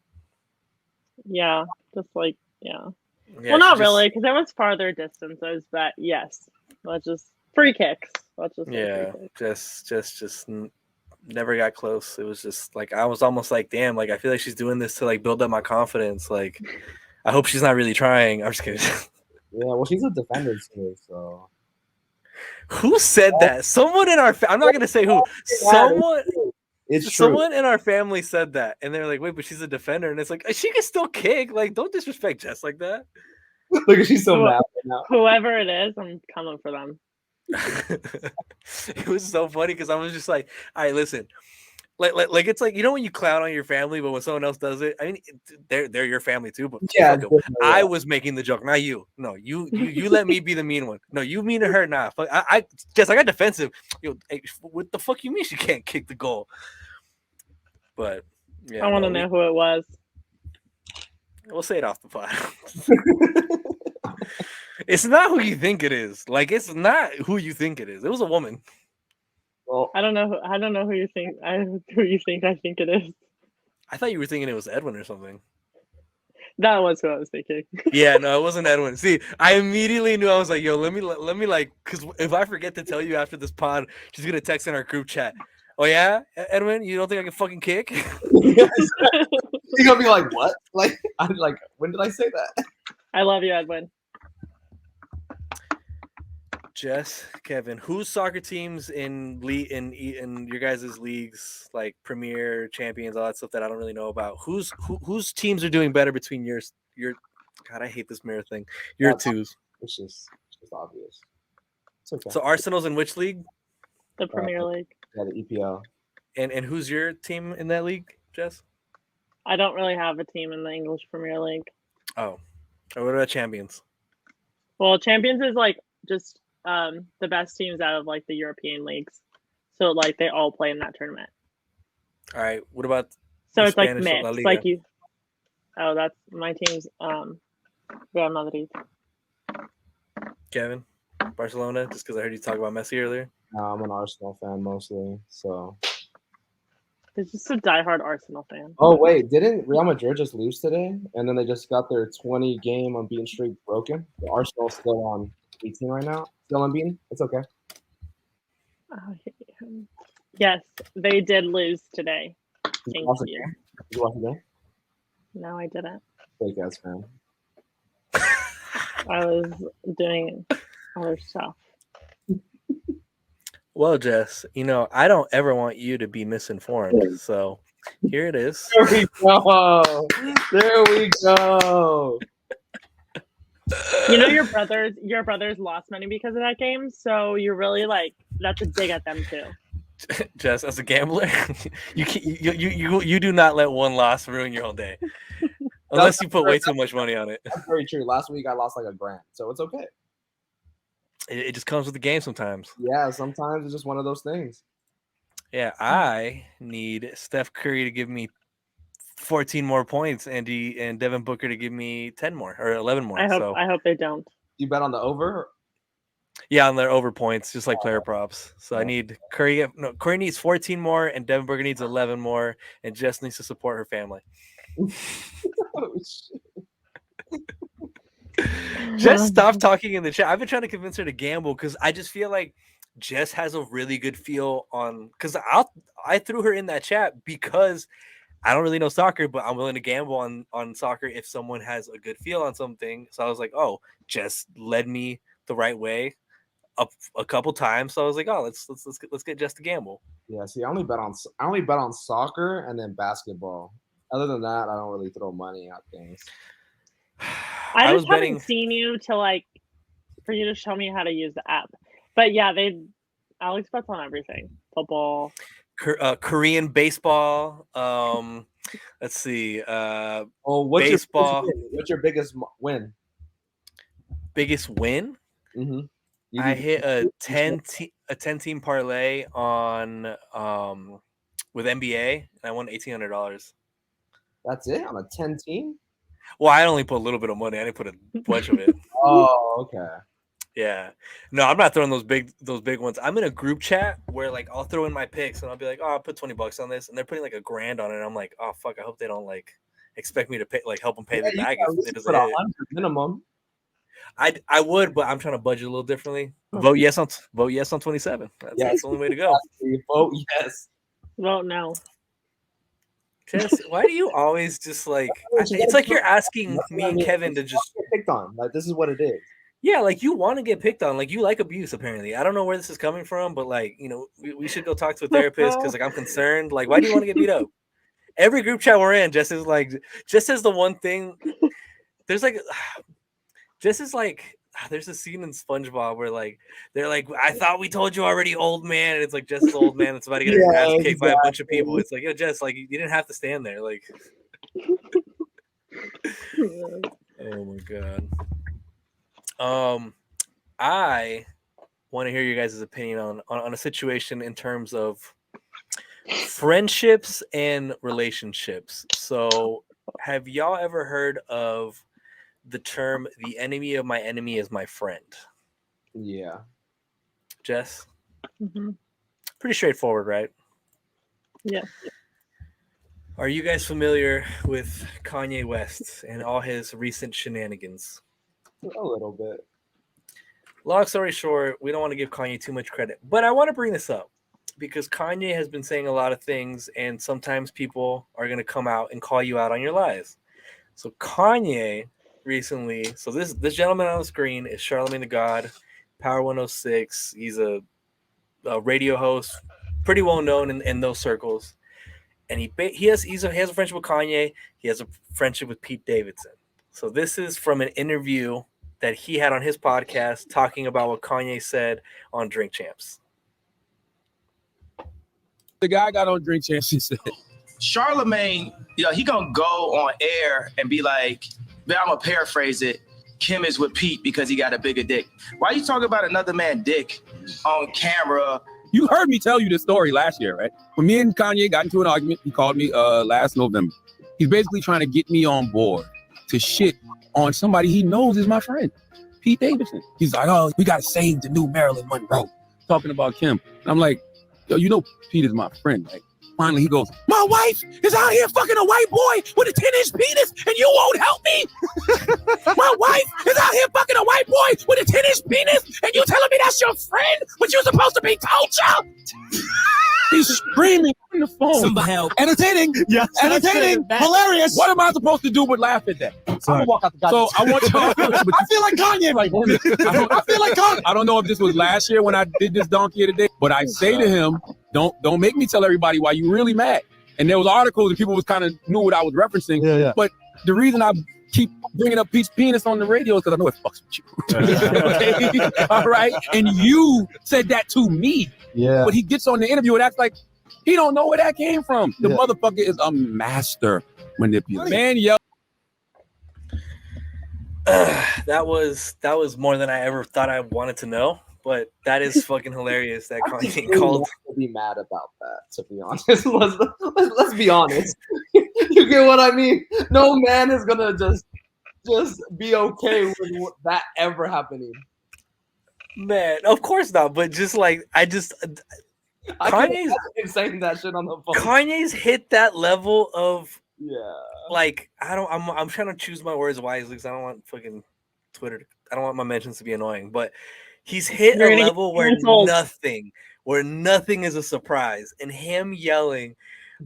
Yeah, just like well, not really, because it was farther distances, but yes, let's just free kicks. Let's just free kicks. just never got close. It was just like I was almost like, damn, like I feel like she's doing this to like build up my confidence. Like I hope she's not really trying. I'm just kidding. Yeah, well, she's a defender too, so. Who said that? Someone in our I'm not gonna say who. Someone in our family said that, and they're like, "Wait, but she's a defender," and it's like she can still kick. Like, don't disrespect Jess like that. Look, she's so mad right now. Whoever it is, I'm coming for them. It was so funny because I was just like, "All right, listen." Like it's like when you clown on your family, but when someone else does it, I mean, they're your family too. But yeah, I was making the joke, not you. No, you let me be the mean one. No, you mean to her, not. I got defensive. Hey, what the fuck you mean she can't kick the goal? But yeah, I want to know who it was. We'll say it off the pod. It's not who you think it is. Like it's not who you think it is. It was a woman. Well, I don't know who you think. I think it is. I thought you were thinking it was Edwin or something. That was who I was thinking. Yeah, no, it wasn't Edwin. See, I immediately knew. I was like, yo, let me like, because if I forget to tell you after this pod, she's gonna text in our group chat. Oh yeah, Edwin, you don't think I can fucking kick? You're gonna be like, what? Like, I'm like, when did I say that? I love you, Edwin. Jess, Kevin, whose soccer teams in your guys' leagues, like Premier, Champions, all that stuff that I don't really know about? Whose teams are doing better between your God, I hate this mirror thing. Your twos. It's just obvious. It's okay. So Arsenal's in which league? The Premier League. Yeah, the EPL. And who's your team in that league, Jess? I don't really have a team in the English Premier League. Oh, or what about Champions? Well, Champions is like just the best teams out of like the European leagues, so like they all play in that tournament. All right, what about? So it's like mixed, like you. Oh, that's my team's Real Madrid. Kevin, Barcelona, just because I heard you talk about Messi earlier. No, I'm an Arsenal fan mostly, so. It's just a diehard Arsenal fan. Oh wait, didn't Real Madrid just lose today? And then they just got their 20-game unbeaten streak broken. The Arsenal's still on 18 right now. Still unbeaten. It's okay. Yes, they did lose today. Did you watch the game? No, I didn't. Fake ass fan. I was doing other stuff. Well, Jess, I don't ever want you to be misinformed. So here it is. There we go. There we go. Your brothers lost money because of that game. So you're really like, that's a dig at them too. Just as a gambler, you do not let one loss ruin your whole day, unless you put way too much money on it. That's very true. Last week I lost like $1,000, so it's okay. It just comes with the game sometimes. Yeah, sometimes it's just one of those things. Yeah, I need Steph Curry to give me 14 more points, and Devin Booker to give me 10 more or 11 more. I hope they don't. You bet on the over? Yeah, on their over points, just like player props. So I need Curry. No, Curry needs 14 more, and Devin Booker needs 11 more, and Jess needs to support her family. Oh, shit. Jess, stop talking in the chat. I've been trying to convince her to gamble because I just feel like Jess has a really good feel on. Because I threw her in that chat because I don't really know soccer, but I'm willing to gamble on soccer if someone has a good feel on something. So I was like, oh, Jess led me the right way a couple times. So I was like, oh, let's get Jess to gamble. Yeah, see, I only bet on soccer and then basketball. Other than that, I don't really throw money at things. I just haven't seen you for you to show me how to use the app. But yeah, Alex bets on everything. Football, Korean baseball. Let's see. What's baseball. What's your biggest win? Biggest win? Mm-hmm. I hit a 10-team parlay on with NBA, and I won $1,800. That's it on a 10-team? Well, I only put a little bit of money. I didn't put a bunch of it. Oh, okay. Yeah. No, I'm not throwing those big ones. I'm in a group chat where I'll throw in my picks and I'll be like, oh, I'll put $20 on this, and they're putting $1,000 on it. And I'm like, oh fuck, I hope they don't expect me to pay help them pay the bag if it doesn't hit. Minimum. I would, but I'm trying to budget a little differently. Vote yes on 27. That's the only way to go. Vote yes. Vote no. Jess, why do you always just it's like you're asking me and Kevin to just get picked on. This is what it is. Yeah, you want to get picked on. You like abuse, apparently. I don't know where this is coming from, but we should go talk to a therapist because I'm concerned. Why do you want to get beat up? Every group chat we're in, Jess is the one thing. There's there's a scene in SpongeBob where they're like, I thought we told you already, old man, and it's Jess is the old man that's about to get his ass kicked by a bunch of people. It's yo, Jess, you didn't have to stand there. Oh my god. I want to hear you guys' opinion on a situation in terms of friendships and relationships. So, have y'all ever heard of the term "the enemy of my enemy is my friend"? Yeah. Jess? Mm-hmm. Pretty straightforward, right? Yeah. Are you guys familiar with Kanye West and all his recent shenanigans? A little bit. Long story short, we don't want to give Kanye too much credit, but I want to bring this up because Kanye has been saying a lot of things, and sometimes people are going to come out and call you out on your lies. So Kanye recently, this gentleman on the screen is Charlamagne the God, Power 106. He's a radio host, pretty well known in those circles, and he has a friendship with Kanye. He has a friendship with Pete Davidson. So this is from an interview that he had on his podcast talking about what Kanye said on Drink Champs. The guy got on Drink Champs. He said, Charlamagne, he gonna go on air and be like, I'm gonna paraphrase it, Kim is with Pete because he got a bigger dick. Why you talking about another man's dick on camera? You heard me tell you this story last year, right? When me and Kanye got into an argument, he called me last November. He's basically trying to get me on board to shit on somebody he knows is my friend, Pete Davidson. He's like, oh, we gotta save the new Marilyn Monroe. Talking about Kim. And I'm like, yo, Pete is my friend. Finally he goes, my wife is out here fucking a white boy with a 10-inch penis and you won't help me? My wife is out here fucking a white boy with a 10-inch penis and you telling me that's your friend, but you're supposed to be culture? He's screaming on the phone. Somebody help. Entertaining. Yeah. Entertaining. Hilarious. What am I supposed to do but laugh at that? I'm gonna walk out the goddamn. So I want you I feel like Kanye right now. I feel like Kanye. I don't know if this was last year when I did this donkey today, but I say to him, don't make me tell everybody why you really mad. And there was articles and people was kind of knew what I was referencing. Yeah. But the reason I keep bringing up Pete's penis on the radio because I know it fucks with you. Okay? All right? And you said that to me. Yeah. But he gets on the interview and acts like he don't know where that came from. The motherfucker is a master manipulator. Man, yo. That was more than I ever thought I wanted to know. But that is fucking hilarious that Kanye called. To be mad about that, to be honest. Let's be honest. You get what I mean? No man is gonna just be okay with that ever happening. Man, of course not. But just like Kanye's saying that shit on the phone. Kanye's hit that level of like I'm trying to choose my words wisely because I don't want fucking Twitter. I don't want my mentions to be annoying, but he's hit a level where nothing is a surprise, and him yelling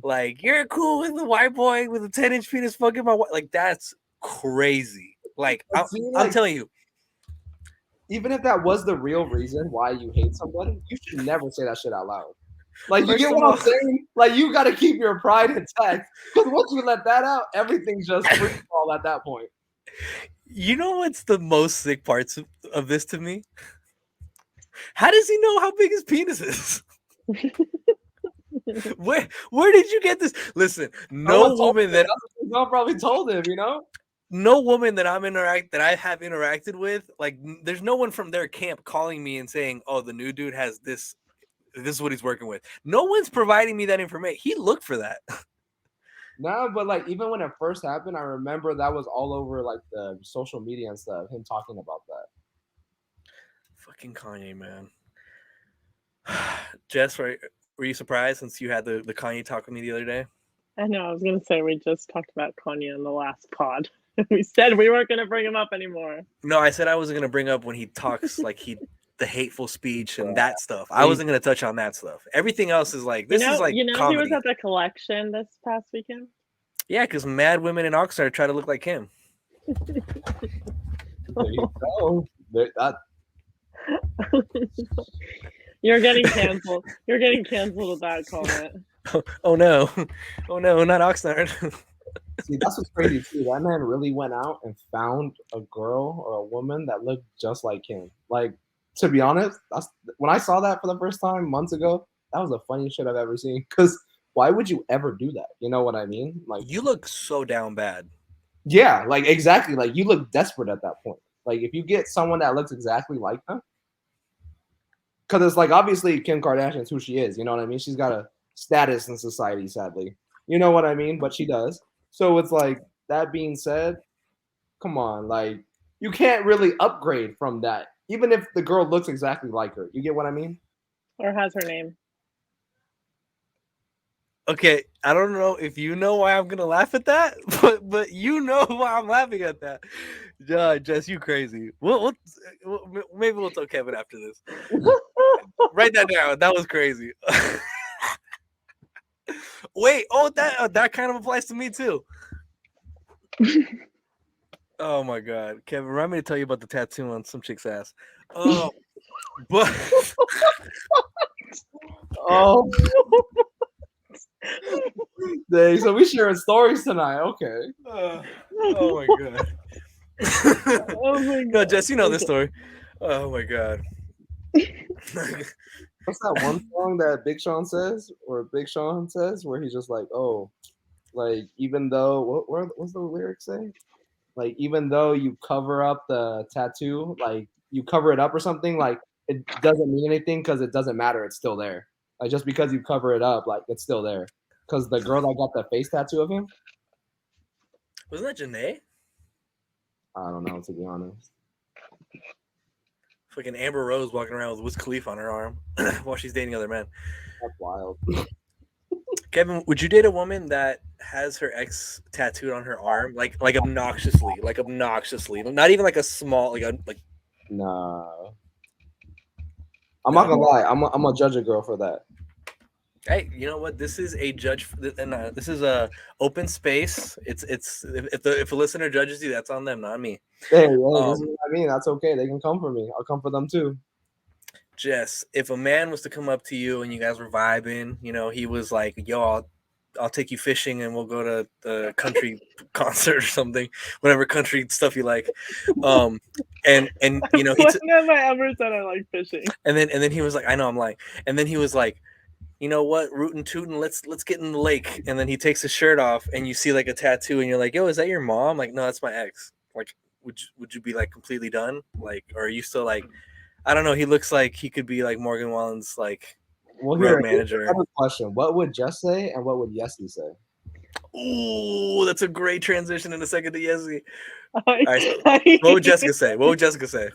like "You're cool with the white boy with a 10-inch penis fucking my wife," like that's crazy. Like I'm telling you, even if that was the real reason why you hate somebody, you should never say that shit out loud. Like, you get what I'm saying? Like, you got to keep your pride intact, because once you let that out, everything's just free fall at that point. You know what's the most sick parts of this to me? How does he know how big his penis is? Where did you get this? Listen, no woman that probably told him, you know? No woman that I have interacted with, like, there's no one from their camp calling me and saying, "Oh, the new dude has this. This is what he's working with." No one's providing me that information. He looked for that. No, but like even when it first happened, I remember that was all over like the social media and stuff. Him talking about that. Fucking Kanye, man. Jess, were you surprised since you had the Kanye talk with me the other day? I know. I was gonna say we just talked about Kanye in the last pod. We said we weren't gonna bring him up anymore. No, I said I wasn't gonna bring up when he talks like the hateful speech and that stuff. I wasn't gonna touch on that stuff. Everything else is like this is like comedy. He was at the collection this past weekend. Yeah, because mad women in Oxnard try to look like him. There you go. You're getting canceled. You're getting canceled with that comment. Oh no, not Oxnard. See, that's what's crazy too. That man really went out and found a girl or a woman that looked just like him. Like, to be honest, when I saw that for the first time months ago, that was the funniest shit I've ever seen. Because why would you ever do that? You know what I mean? Like, you look so down bad. Yeah, like exactly. Like, you look desperate at that point. Like, if you get someone that looks exactly like her, because it's like obviously Kim Kardashian is who she is. You know what I mean? She's got a status in society, sadly. You know what I mean? But she does. So it's like, that being said, come on, like, you can't really upgrade from that, even if the girl looks exactly like her. You get what I mean? Or has her name. Okay, I don't know if you know why I'm gonna laugh at that, but you know why I'm laughing at that. Jess, you crazy. Maybe we'll tell Kevin after this. Write that down. That was crazy. Wait, that kind of applies to me too. Oh my god, Kevin, remind me to tell you about the tattoo on some chick's ass. Oh, but oh, dang, so we sharing stories tonight. Okay. Oh my god. Oh my god. No, Jess, you know this story. Oh my god. What's that one song that Big Sean says, where he's just like, oh, like, even though, what's the lyric say? Like, even though you cover up the tattoo, like, you cover it up or something, like, it doesn't mean anything because it doesn't matter. It's still there. Like, just because you cover it up, like, it's still there. Because the girl that got the face tattoo of him. Wasn't that Janae? I don't know, to be honest. Fucking Amber Rose walking around with Wiz Khalifa on her arm while she's dating other men. That's wild. Kevin, would you date a woman that has her ex tattooed on her arm, like obnoxiously, not even like a small, like? Nah. I'm not gonna lie. I'm gonna judge a girl for that. Hey, you know what? This is a judge, and this is a open space. It's if a listener judges you, that's on them, not me. Hey, this is what I mean. That's okay. They can come for me. I'll come for them too. Jess, if a man was to come up to you and you guys were vibing, you know, he was like, "Yo, I'll take you fishing and we'll go to the country concert or something, whatever country stuff you like. And you know, when have I ever said I like fishing? and then he was like, I know I'm lying. And then he was like, you know what, rootin' tootin', let's get in the lake. And then he takes his shirt off and you see like a tattoo and you're like, yo, is that your mom? Like, no, that's my ex. Like, would you be like completely done? Like, or are you still like, I don't know, he looks like he could be like Morgan Wallen's like road manager. Another question. What would Jess say and what would Yessi say? Ooh, that's a great transition in a second to Yessi. Right, what would Jessica say? What would Jessica say?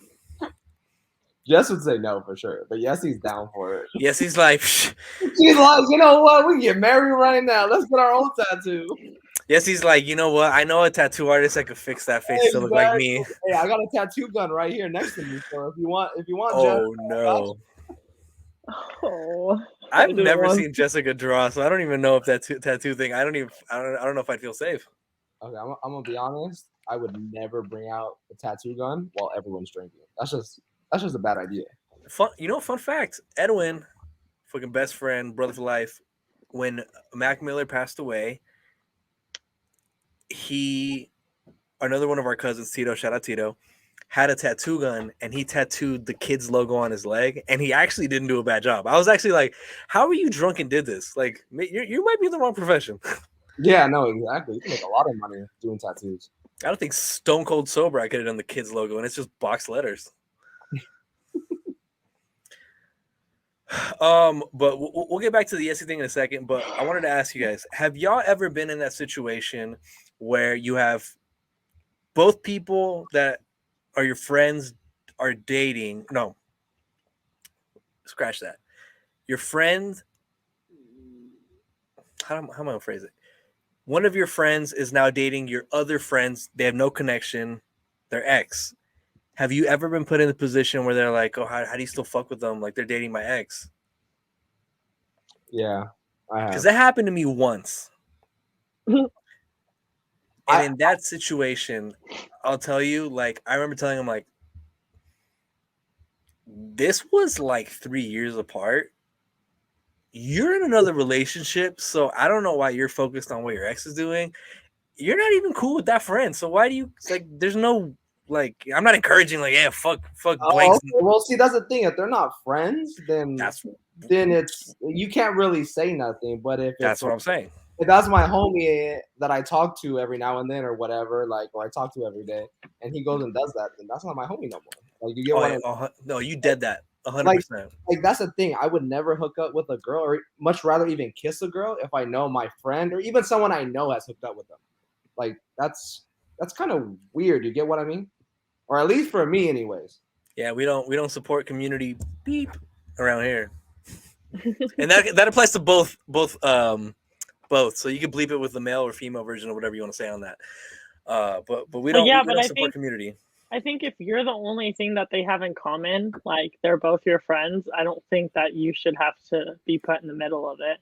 Jess would say no for sure, but Yessi's down for it. Yessi's like, she's like, you know what? We can get married right now. Let's get our own tattoo. Yessi's like, you know what? I know a tattoo artist that could fix that face to look like me. Hey, I got a tattoo gun right here next to me. So if you want, oh Jess, no. Oh, I've never seen Jessica draw, so I don't even know if that tattoo thing. I don't know if I'd feel safe. Okay, I'm gonna be honest. I would never bring out a tattoo gun while everyone's drinking. That's just a bad idea. Fun fact. Edwin, fucking best friend, brother for life. When Mac Miller passed away, another one of our cousins, Tito, shout out Tito, had a tattoo gun and he tattooed the kids logo on his leg, and he actually didn't do a bad job. I was actually like, how are you drunk and did this? Like, you might be in the wrong profession. Yeah, no, exactly. You can make a lot of money doing tattoos. I don't think stone cold sober I could have done the kids logo, and it's just box letters. But we'll get back to the Yessi thing in a second. But I wanted to ask you guys: have y'all ever been in that situation where you have both people that are your friends are dating? No, scratch that. Your friend. How am I gonna phrase it? One of your friends is now dating your other friends. They have no connection. They're ex. Have you ever been put in a position where they're like, oh, how do you still fuck with them? Like, they're dating my ex. Yeah, I have. Because that happened to me once. And in that situation, I'll tell you, like, I remember telling him, like, this was like 3 years apart. You're in another relationship, so I don't know why you're focused on what your ex is doing. You're not even cool with that friend. So why do you, like, there's no, like, I'm not encouraging, like, yeah, fuck blanks. Okay. Well, see, that's the thing. If they're not friends, then it's, you can't really say nothing. But if that's what I'm saying. If that's my homie that I talk to every now and then or whatever, like, or I talk to every day, and he goes and does that, then that's not my homie no more. Like, you get what I mean? No, you did that 100%. Like that's the thing. I would never hook up with a girl, or much rather even kiss a girl if I know my friend or even someone I know has hooked up with them. Like that's kind of weird. You get what I mean? Or at least for me, anyways. Yeah, we don't support community beep around here, and that applies to both. So you can bleep it with the male or female version or whatever you want to say on that. But we don't. Yeah, we don't support community. I think if you're the only thing that they have in common, like they're both your friends, I don't think that you should have to be put in the middle of it.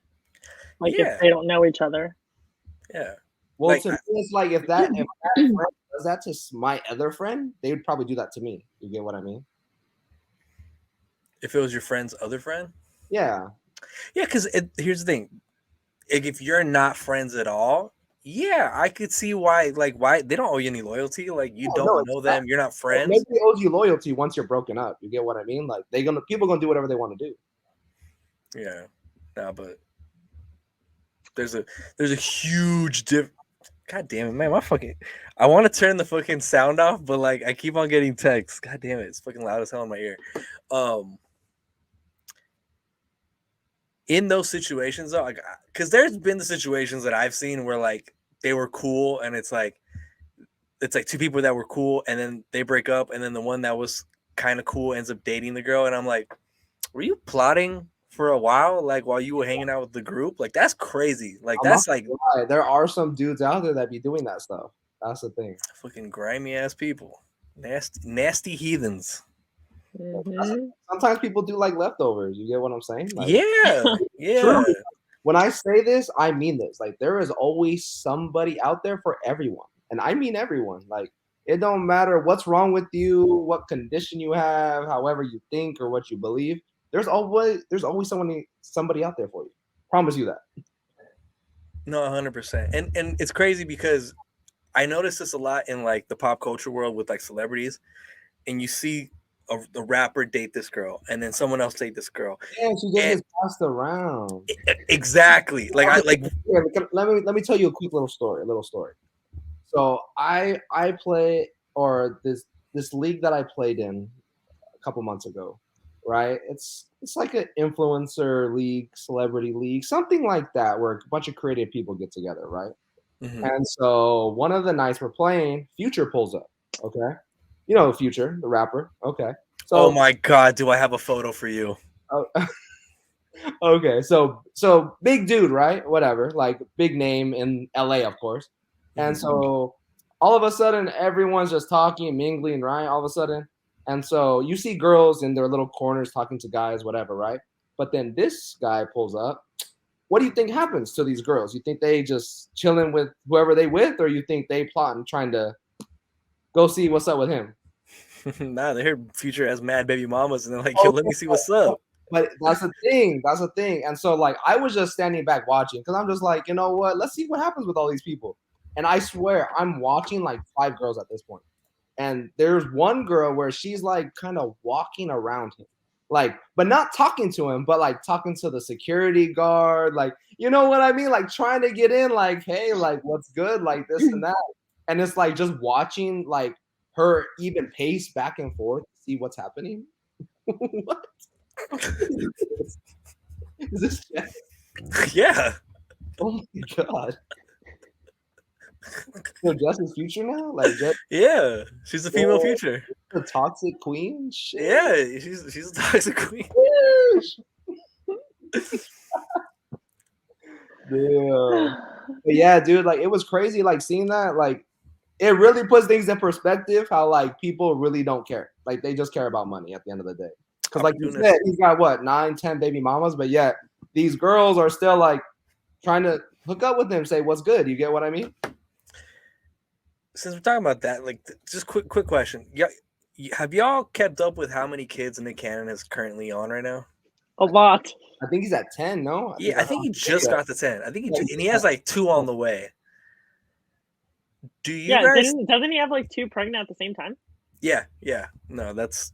Like if they don't know each other. Yeah. Well, like, to me, it's like if that friend does that to my other friend, they would probably do that to me. You get what I mean? If it was your friend's other friend? Yeah. Yeah, because here's the thing. If you're not friends at all, yeah, I could see why. Like, why they don't owe you any loyalty. Like, you don't know them. You're not friends. Maybe they owe you loyalty once you're broken up. You get what I mean? Like, people gonna do whatever they want to do. Yeah, no, but there's a huge difference. God damn it, man! I want to turn the fucking sound off, but like I keep on getting texts. God damn it, it's fucking loud as hell in my ear. In those situations though, like, because there's been the situations that I've seen where like they were cool, and it's like two people that were cool, and then they break up, and then the one that was kind of cool ends up dating the girl, and I'm like, were you plotting for a while, like while you were hanging out with the group? Like that's crazy. Like that's like there are some dudes out there that be doing that stuff. That's the thing. Fucking grimy ass people, nasty heathens. Mm-hmm. Sometimes people do like leftovers. You get what I'm saying? Like, yeah. Truly, when I say this, I mean this. Like there is always somebody out there for everyone, and I mean everyone. Like it don't matter what's wrong with you, what condition you have, however you think or what you believe. There's always somebody out there for you. Promise you that. No, 100%. And it's crazy because I notice this a lot in like the pop culture world with like celebrities, and you see the rapper date this girl, and then someone else date this girl. Yeah, she just And gets passed around. exactly. Like I like. Here, let me tell you a quick little story. So I play or this league that I played in a couple months ago, right? It's like an influencer league, celebrity league, something like that, where a bunch of creative people get together, right? Mhm. And so one of the nights we're playing, Future pulls up. Okay, you know Future, the rapper. Okay, Oh so my God, do I have a photo for you? oh, okay, so big dude, right? Whatever, like big name in LA, of course. And Mhm. so all of a sudden, everyone's just talking, mingling, right? All of a sudden, and so you see girls in their little corners talking to guys, whatever, right? But then this guy pulls up. What do you think happens to these girls? You think they just chilling with whoever they with, or you think they plotting trying to go see what's up with him? Nah, they heard Future as mad baby mamas, and they're like, "Yo, let me see what's up." But that's the thing. That's the thing. And so, like, I was just standing back watching because I'm just like, you know what? Let's see what happens with all these people. And I swear, I'm watching like 5 girls at this point. And there's one girl where she's like kind of walking around him, like, but not talking to him, but like talking to the security guard, like, you know what I mean? Like, trying to get in, like, hey, like, what's good, like this and that. And it's like just watching like her even pace back and forth, see what's happening. What? Is this Jess? Yeah, Oh my god. So Jess is Future now? Like Jess yeah, she's a female Future. the toxic queen? Shit. Yeah, she's a toxic queen. Yeah. But yeah, dude, like it was crazy, like seeing that, like it really puts things in perspective how like people really don't care. Like they just care about money at the end of the day. Because like you said, he's got what, 9, 10 baby mamas, but yet these girls are still like trying to hook up with him, say what's good. You get what I mean? Since we're talking about that, like, just quick question. Yeah, have y'all kept up with how many kids Nick Cannon is currently on right now? A lot. I think he's at 10, no? I think he just got to 10. I think and he has like 2 on the way. Do you guys? Doesn't he have like 2 pregnant at the same time? Yeah. No, that's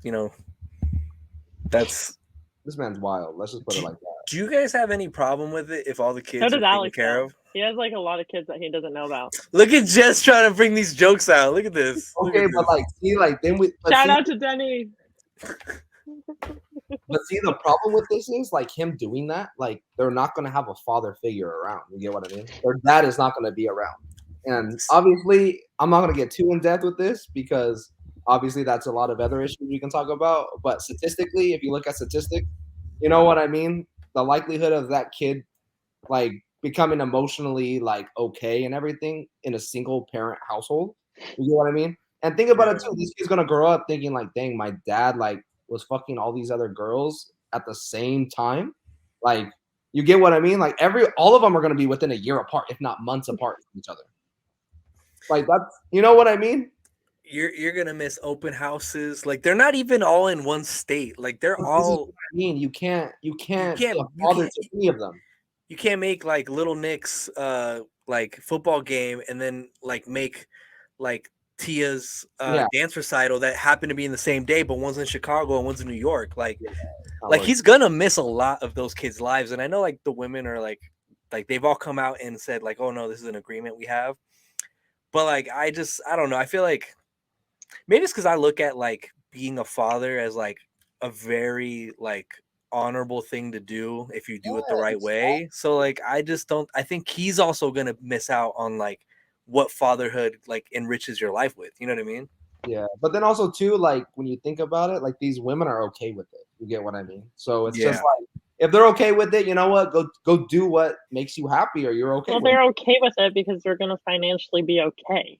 that's. This man's wild. Let's just put it like that. Do you guys have any problem with it if all the kids So are does taken Alex, care though. of? He has like a lot of kids that he doesn't know about. Look at Jess trying to bring these jokes out. Look at this. Okay, but like, see, like, then we Shout out to Denny. But see, the problem with this is like him doing that, like they're not gonna have a father figure around. You get what I mean? Their dad is not gonna be around. And obviously, I'm not gonna get too in depth with this because obviously that's a lot of other issues we can talk about. But statistically, if you look at statistics, you know what I mean? The likelihood of that kid like becoming emotionally like okay and everything in a single parent household. You get what I mean? And think about it too. This kid's gonna grow up thinking like, dang, my dad like was fucking all these other girls at the same time. Like, you get what I mean? Like all of them are gonna be within a year apart, if not months apart from each other. Like that's, you know what I mean? You're gonna miss open houses. Like they're not even all in one state. Like they're all. I mean, you can't be a father to any of them. You can't make like Little Nick's like football game and then like make like Tia's dance recital that happen to be in the same day, but one's in Chicago and one's in New York. Like he's gonna miss a lot of those kids' lives. And I know like the women are like they've all come out and said like, oh no, this is an agreement we have. But like I don't know. I feel like maybe it's because I look at like being a father as like a very like honorable thing to do if you do it the right way. So like I think he's also gonna miss out on like what fatherhood like enriches your life with. You know what I mean? Yeah, but then also too, like when you think about it, like these women are okay with it. You get what I mean? So it's just like if they're okay with it, you know what? Go do what makes you happy, or you're okay. Well, they're okay with it because they're gonna financially be okay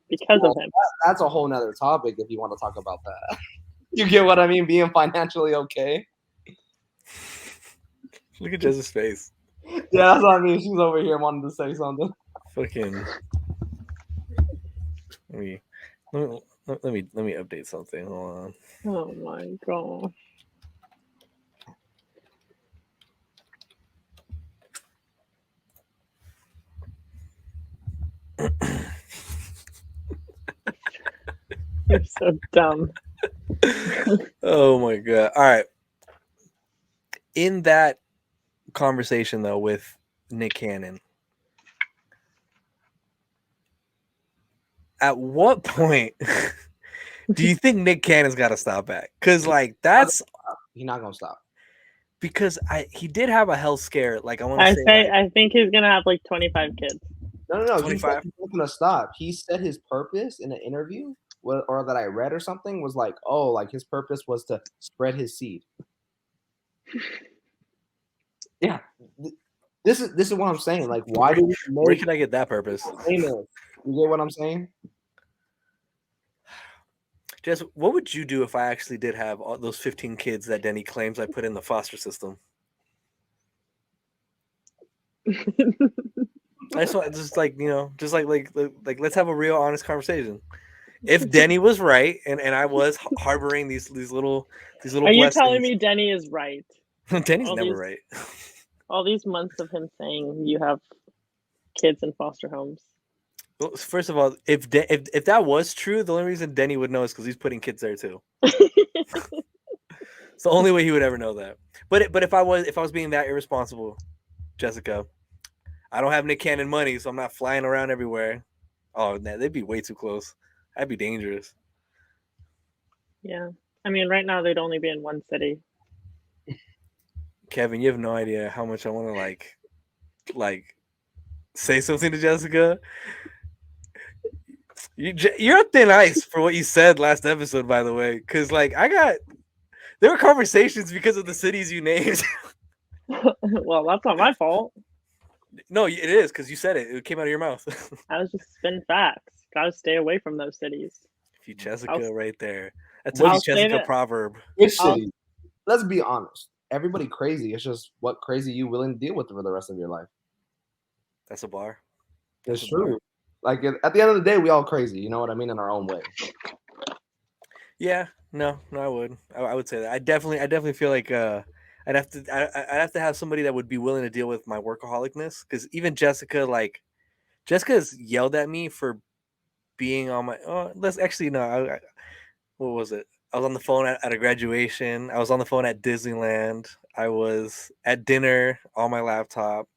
because of him. That's a whole nother topic if you want to talk about that. You get what I mean? Being financially okay. Look at Jess's face. Yeah, that's what I mean. She's over here wanting to say something. Fucking. Let me update something. Hold on. Oh my god. So dumb. Oh my god! All right. In that conversation though with Nick Cannon, at what point do you think Nick Cannon's got to stop at? Because like that's He's not gonna stop. because he did have a health scare. Like I want to say, like, I think he's gonna have like 25 kids. No. He said 25? he's not gonna stop. He said his purpose in an interview, or that I read or something, was like, oh, like his purpose was to spread his seed. Yeah, this is what I'm saying. Like, why do we where make can I get that purpose? famous? You get what I'm saying? Jess, what would you do if I actually did have all those 15 kids that Denny claims I put in the foster system? I just want, just like, you know, just like let's have a real honest conversation. If Denny was right and I was harboring these little Are you blessings, telling me Denny is right? Denny's all never these- right. All these months of him saying you have kids in foster homes. Well, first of all, if that was true, the only reason Denny would know is because he's putting kids there too. It's the only way he would ever know that. But if I was being that irresponsible, Jessica, I don't have Nick Cannon money, so I'm not flying around everywhere. Oh, man, they'd be way too close. That'd be dangerous. Yeah. I mean, right now they'd only be in one city. Kevin, you have no idea how much I want to like say something to Jessica. You're on thin ice for what you said last episode, by the way, because like there were conversations because of the cities you named. Well, that's not my fault. No, it is because you said it. It came out of your mouth. I was just spinning facts. Gotta stay away from those cities. If you Jessica right there. That's I'll a say Jessica that- proverb. Which city? Let's be honest. Everybody crazy. It's just what crazy you willing to deal with for the rest of your life. That's a bar. It's That's a true. Like at the end of the day, we all crazy. You know what I mean? In our own way. Yeah, no, I would. I would say that. I definitely feel like I'd have to have somebody that would be willing to deal with my workaholicness. Because even Jessica's yelled at me for being on my. Oh, let's actually no. What was it? I was on the phone at a graduation. I was on the phone at Disneyland. I was at dinner on my laptop.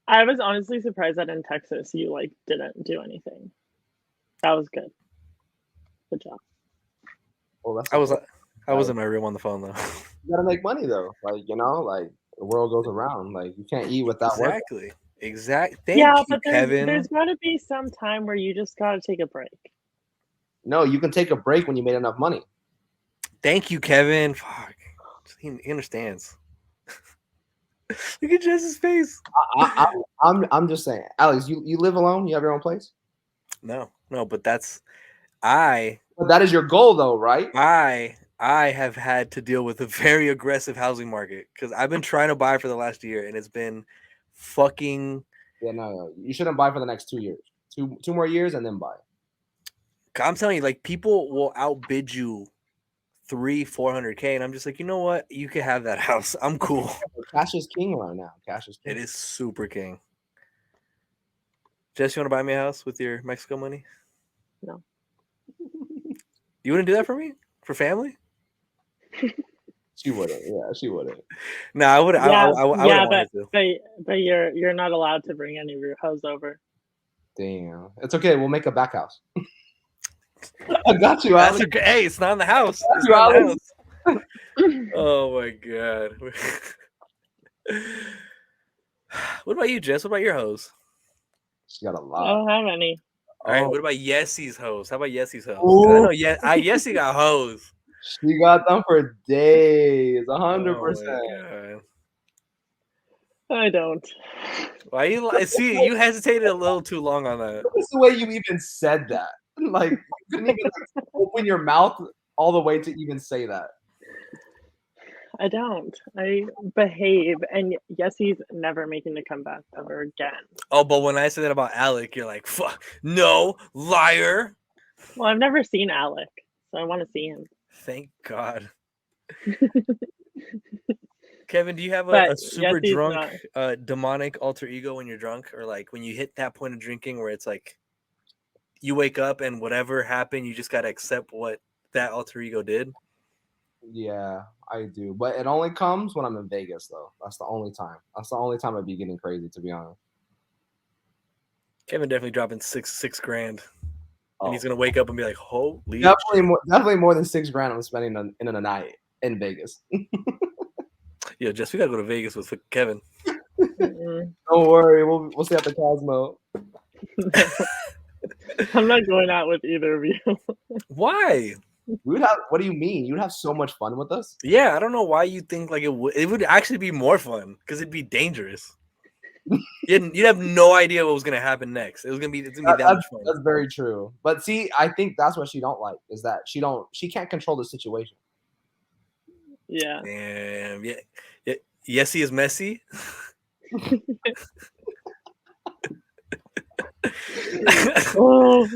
I was honestly surprised that in Texas you like didn't do anything. That was good. Good job. Well, that's I was in my room on the phone though. You gotta make money though. Like like the world goes around. Like you can't eat without work. Exactly. Thank Yeah, you, but Kevin. there's got to be some time where you just got to take a break. No, you can take a break when you made enough money. Thank you, Kevin. Fuck. He understands. Look at Jess's face. I'm just saying, Alex. You live alone. You have your own place. No, but But that is your goal, though, right? I have had to deal with a very aggressive housing market because I've been trying to buy for the last year and it's been fucking. Yeah, no. You shouldn't buy for the next 2 years. Two more years and then buy. I'm telling you, like people will outbid you 300-400K, and I'm just like, you know what? You can have that house. I'm cool. Cash is king right now. Cash is king. It is super king. Jess, you want to buy me a house with your Mexico money? No. You wouldn't do that for me? For family? She wouldn't. Yeah, she wouldn't. No, I would. Yeah, I would want to. But you're not allowed to bring any of your hoes over. Damn. It's okay. We'll make a back house. I got you, Alex. Hey, it's not in the house. It's you, not in the house. Oh my god. What about you, Jess? What about your hoes? She got a I lot. don't have any. All right. Oh. What about Yessi's hoes? How about Yessi's hoes? Ooh. I know. Yessi got hoes. She got them for days. 100%. Oh I don't. why you see? You hesitated a little too long on that. What's the way you even said that? Like you couldn't even open your mouth all the way to even say that. I don't. I behave, and Yessi's never making the comeback ever again. Oh, but when I said that about Alec, you're like, "Fuck, no, liar." Well, I've never seen Alec, so I want to see him. Thank God. Kevin, do you have a But super Yessi's drunk, demonic alter ego when you're drunk, or like when you hit that point of drinking where it's like, you wake up and whatever happened, you just gotta accept what that alter ego did? Yeah, I do. But it only comes when I'm in Vegas, though. That's the only time. That's the only time I'd be getting crazy, to be honest. Kevin definitely dropping six grand, Oh, and he's gonna wake up and be like, "Holy definitely more than $6,000 I'm spending in a night in Vegas. yeah, Jess, we gotta go to Vegas with Kevin." Mm-mm. Don't worry, we'll see at the Cosmo. I'm not going out with either of you. Why? We would have. What do you mean? You'd have so much fun with us. Yeah, I don't know why you think like it would actually be more fun because it'd be dangerous. You'd have no idea what was gonna happen next. It's gonna be that much fun. That's very true. But see, I think that's what she don't like is that she can't control the situation. Yeah. Damn, yeah. Yessi is messy. Oh.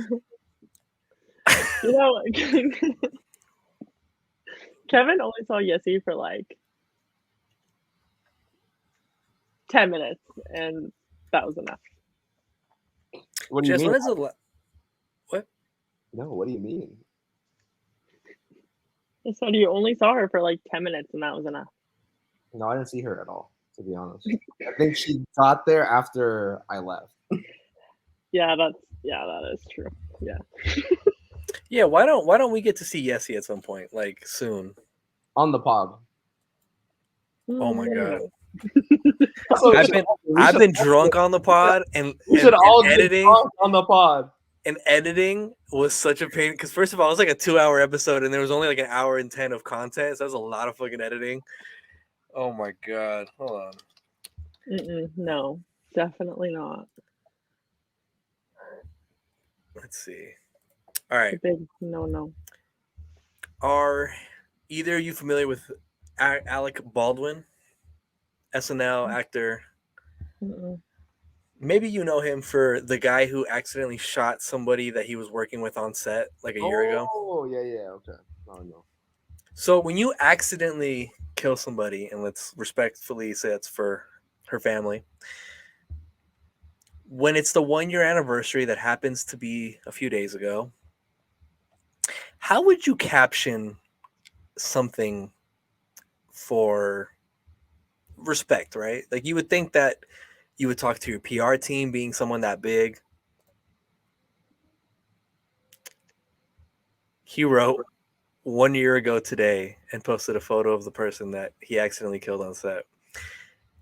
You know, Kevin only saw Yessi for like 10 minutes, and that was enough. What do you Jess, mean? when is the what? No, what do you mean? I said you only saw her for like 10 minutes, and that was enough. No, I didn't see her at all, to be honest. I think she got there after I left. Yeah, that is true. Yeah. Yeah, why don't we get to see Yessi at some point, like soon? On the pod. Oh my god. So I've been drunk on the pod and editing on the pod. And editing was such a pain because first of all, it was like a 2-hour episode and there was only like an hour and 10 of content. So that was a lot of fucking editing. Oh my god. Hold on. No, definitely not. Let's see. All right. Big no. Are either of you familiar with Alec Baldwin? SNL actor. Mm-mm. Maybe you know him for the guy who accidentally shot somebody that he was working with on set like a year ago. Oh, yeah, okay. No. So when you accidentally kill somebody, and let's respectfully say it's for her family, when it's the 1-year anniversary that happens to be a few days ago, how would you caption something for respect, right? Like you would think that you would talk to your PR team being someone that big. He wrote 1 year ago today and posted a photo of the person that he accidentally killed on set.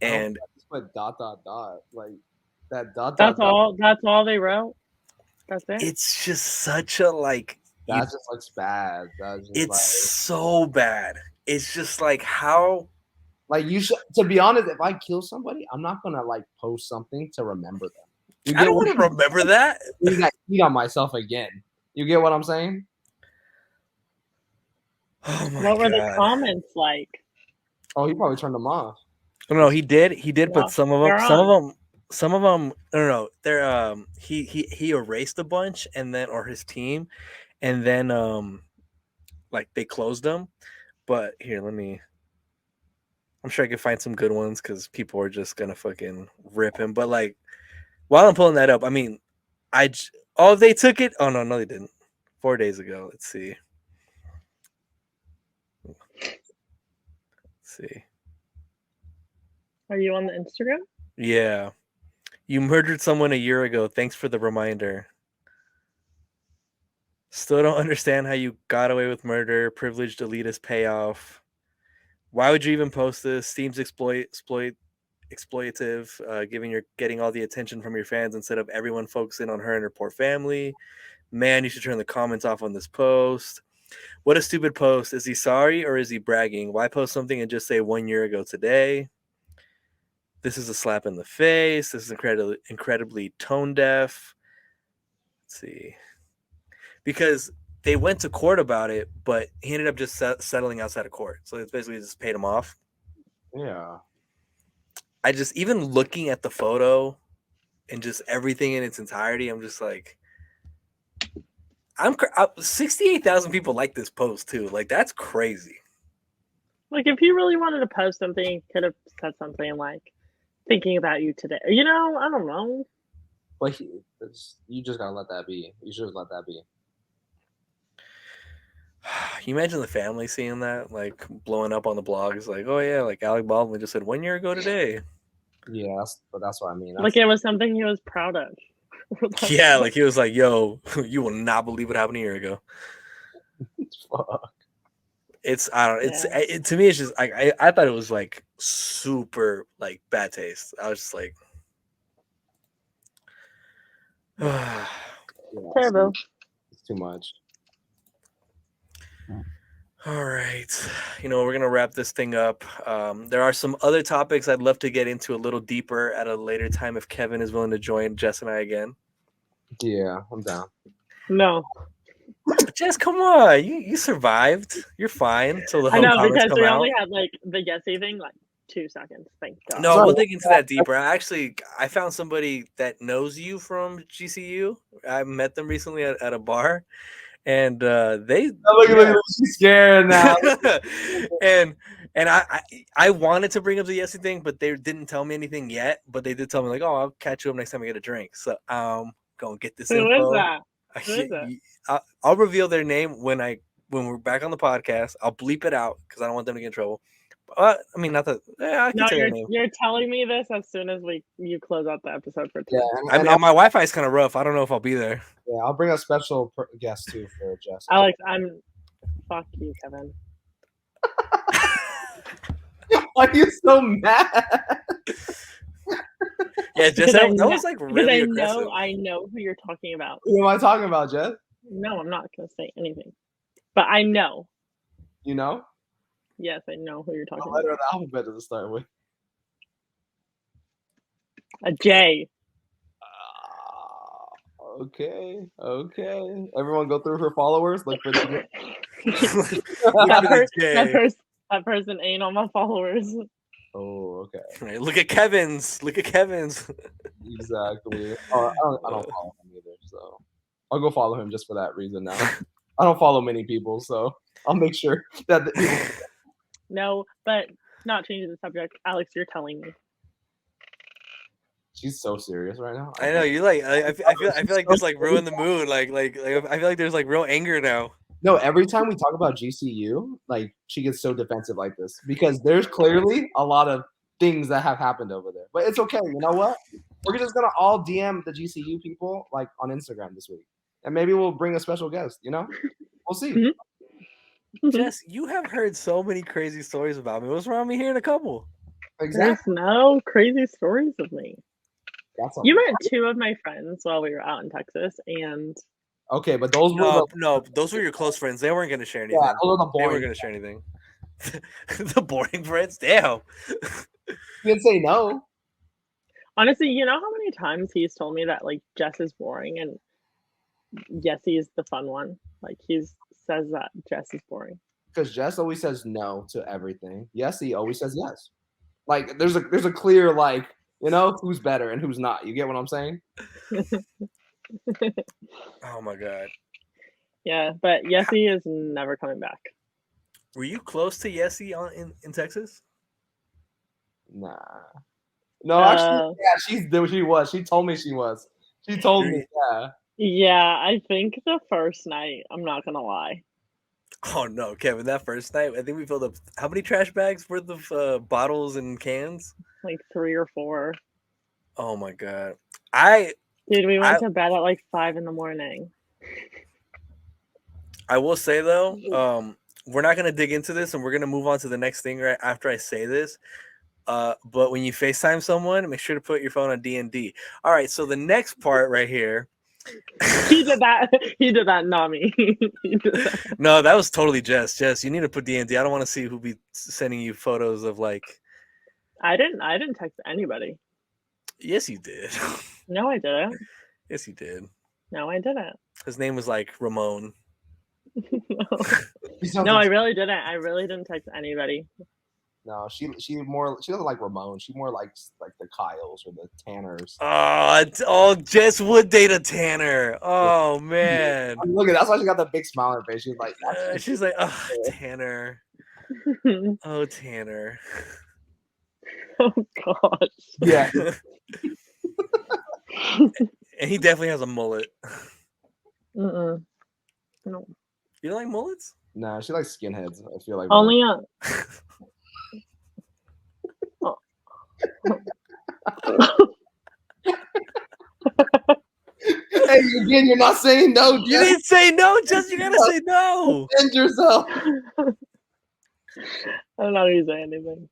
And just put ... like that ... That's all they wrote. That's it. It's just such a like. That just looks bad. It's so bad. It's just like how. Like you should. To be honest, if I kill somebody, I'm not gonna like post something to remember them. I don't want to remember that. I cheat on myself again. You get what I'm saying? Oh my what were God. the comments like? Oh, he probably turned them off. No, he did. He did, No, but some of them. No. They're he erased a bunch and then or his team, and then like they closed them. But here, I'm sure I can find some good ones because people are just gonna fucking rip him. But like, while I'm pulling that up, I mean, they took it. Oh no, they didn't. 4 days ago. Let's see. Are you on the Instagram? Yeah. You murdered someone a year ago. Thanks for the reminder. Still don't understand how you got away with murder. Privileged elitist payoff. Why would you even post this? Seems exploitative, getting all the attention from your fans instead of everyone focusing on her and her poor family. Man, you should turn the comments off on this post. What a stupid post. Is he sorry or is he bragging? Why post something and just say 1 year ago today? This is a slap in the face. This is incredibly tone deaf. Let's see. Because they went to court about it, but he ended up just settling outside of court. So it's basically just paid him off. Yeah. I just, even looking at the photo and just everything in its entirety, I'm just like, 68,000 people like this post too. Like, that's crazy. Like, if he really wanted to post something, he could have said something like, thinking about you today. You know, I don't know. But you just gotta let that be. You should just let that be. You imagine the family seeing that, like blowing up on the blogs, like, oh yeah, like Alec Baldwin just said 1 year ago today. Yeah, but that's what I mean. Like it was something he was proud of. Yeah, like he was like, yo, you will not believe what happened a year ago. Fuck. It's I don't. It's Yeah. to me. It's just I thought it was like super like bad taste. I was just like, Yeah, Terrible. it's too much. all right. You know, we're gonna wrap this thing up. There are some other topics I'd love to get into a little deeper at a later time if Kevin is willing to join Jess and I again. Yeah, I'm down. No. Jess, come on, you survived. You're fine. So the I know comments because come we out. only had like the Yessi thing like 2 seconds. Thank God. No, we'll dig into that deeper. I found somebody that knows you from GCU. I met them recently at a bar, and they Look, she's scared now. and I wanted to bring up the Yessi thing, but they didn't tell me anything yet. But they did tell me like, oh, I'll catch you up next time I get a drink. So gonna get this Who info. is that? Who is it? I'll reveal their name when we're back on the podcast. I'll bleep it out because I don't want them to get in trouble. I mean, not that. Yeah, I can No, say their name. you're telling me this as soon as you close out the episode for today. Yeah, I mean, my Wi-Fi is kind of rough. I don't know if I'll be there. yeah, I'll bring a special guest too for Jess. Alex, fuck you, Kevin. Why are you so mad? Yeah, just that was like really aggressive. I know who you're talking about. Who am I talking about, Jess? No, I'm not gonna say anything. But I know. You know? Yes, I know who you're talking What about. letter of the alphabet does it start with? A J. Okay. Everyone go through her followers. Look for the that person ain't on my followers. Oh, okay. Right, look at Kevin's. Exactly. Oh, I don't follow him either, so I'll go follow him just for that reason now. I don't follow many people, so I'll make sure that the people... No, but not changing the subject. Alex, you're telling me. She's so serious right now. I know you like. I feel like this like ruined the mood. Like I feel like there's like real anger now. No, every time we talk about GCU, like she gets so defensive like this because there's clearly a lot of things that have happened over there. But it's okay. You know what? We're just gonna all DM the GCU people like on Instagram this week, and maybe we'll bring a special guest. You know, we'll see. Mm-hmm. Jess, you have heard so many crazy stories about me. What's wrong with me hearing a couple? There's no crazy stories of me. You met 2 of my friends while we were out in Texas, and okay, but those were those were your close friends. They weren't going to share anything. Yeah, those are the boring. They weren't going to share anything. The boring friends. Damn. You didn't say no. Honestly, you know how many times he's told me that like Jess is boring and Yessi is the fun one. Like he says that Jess is boring. Because Jess always says no to everything. Yessi always says yes. Like there's a clear like. You know who's better and who's not. You get what I'm saying? Oh my god. Yeah, but Yessi is never coming back. Were you close to Yessi in Texas? Nah. No, actually, yeah, she was. She told me she was. She told me, yeah. Yeah, I think the first night. I'm not gonna lie. Oh no, Kevin! That first night, I think we filled up how many trash bags worth of bottles and cans? Like 3 or 4. Oh my god! Dude, we went to bed at like 5 a.m. I will say though, we're not gonna dig into this, and we're gonna move on to the next thing right after I say this. But when you FaceTime someone, make sure to put your phone on D&D. All right, so the next part right here. He did that. He did that, not me. No, that was totally Jess. Jess, you need to put D&D. I don't want to see who be sending you photos of like. I didn't text anybody. Yes, you did. No, I didn't. Yes, you did. No, I didn't. His name was like Ramon. No, I really didn't. I really didn't text anybody. No, she doesn't like Ramon. She more likes like the Kyles or the Tanners. Oh, Jess would date a Tanner. Oh man. Look at that's why she got the big smile on her face. She's like, oh, Tanner. Oh, Tanner. Oh gosh. Yeah. And he definitely has a mullet. No. You don't like mullets? Nah, she likes skinheads. I feel like Only Hey, again, you're not saying no. You Jess. didn't say no, Jess. You gotta say no. Defend yourself. I'm not gonna say anything.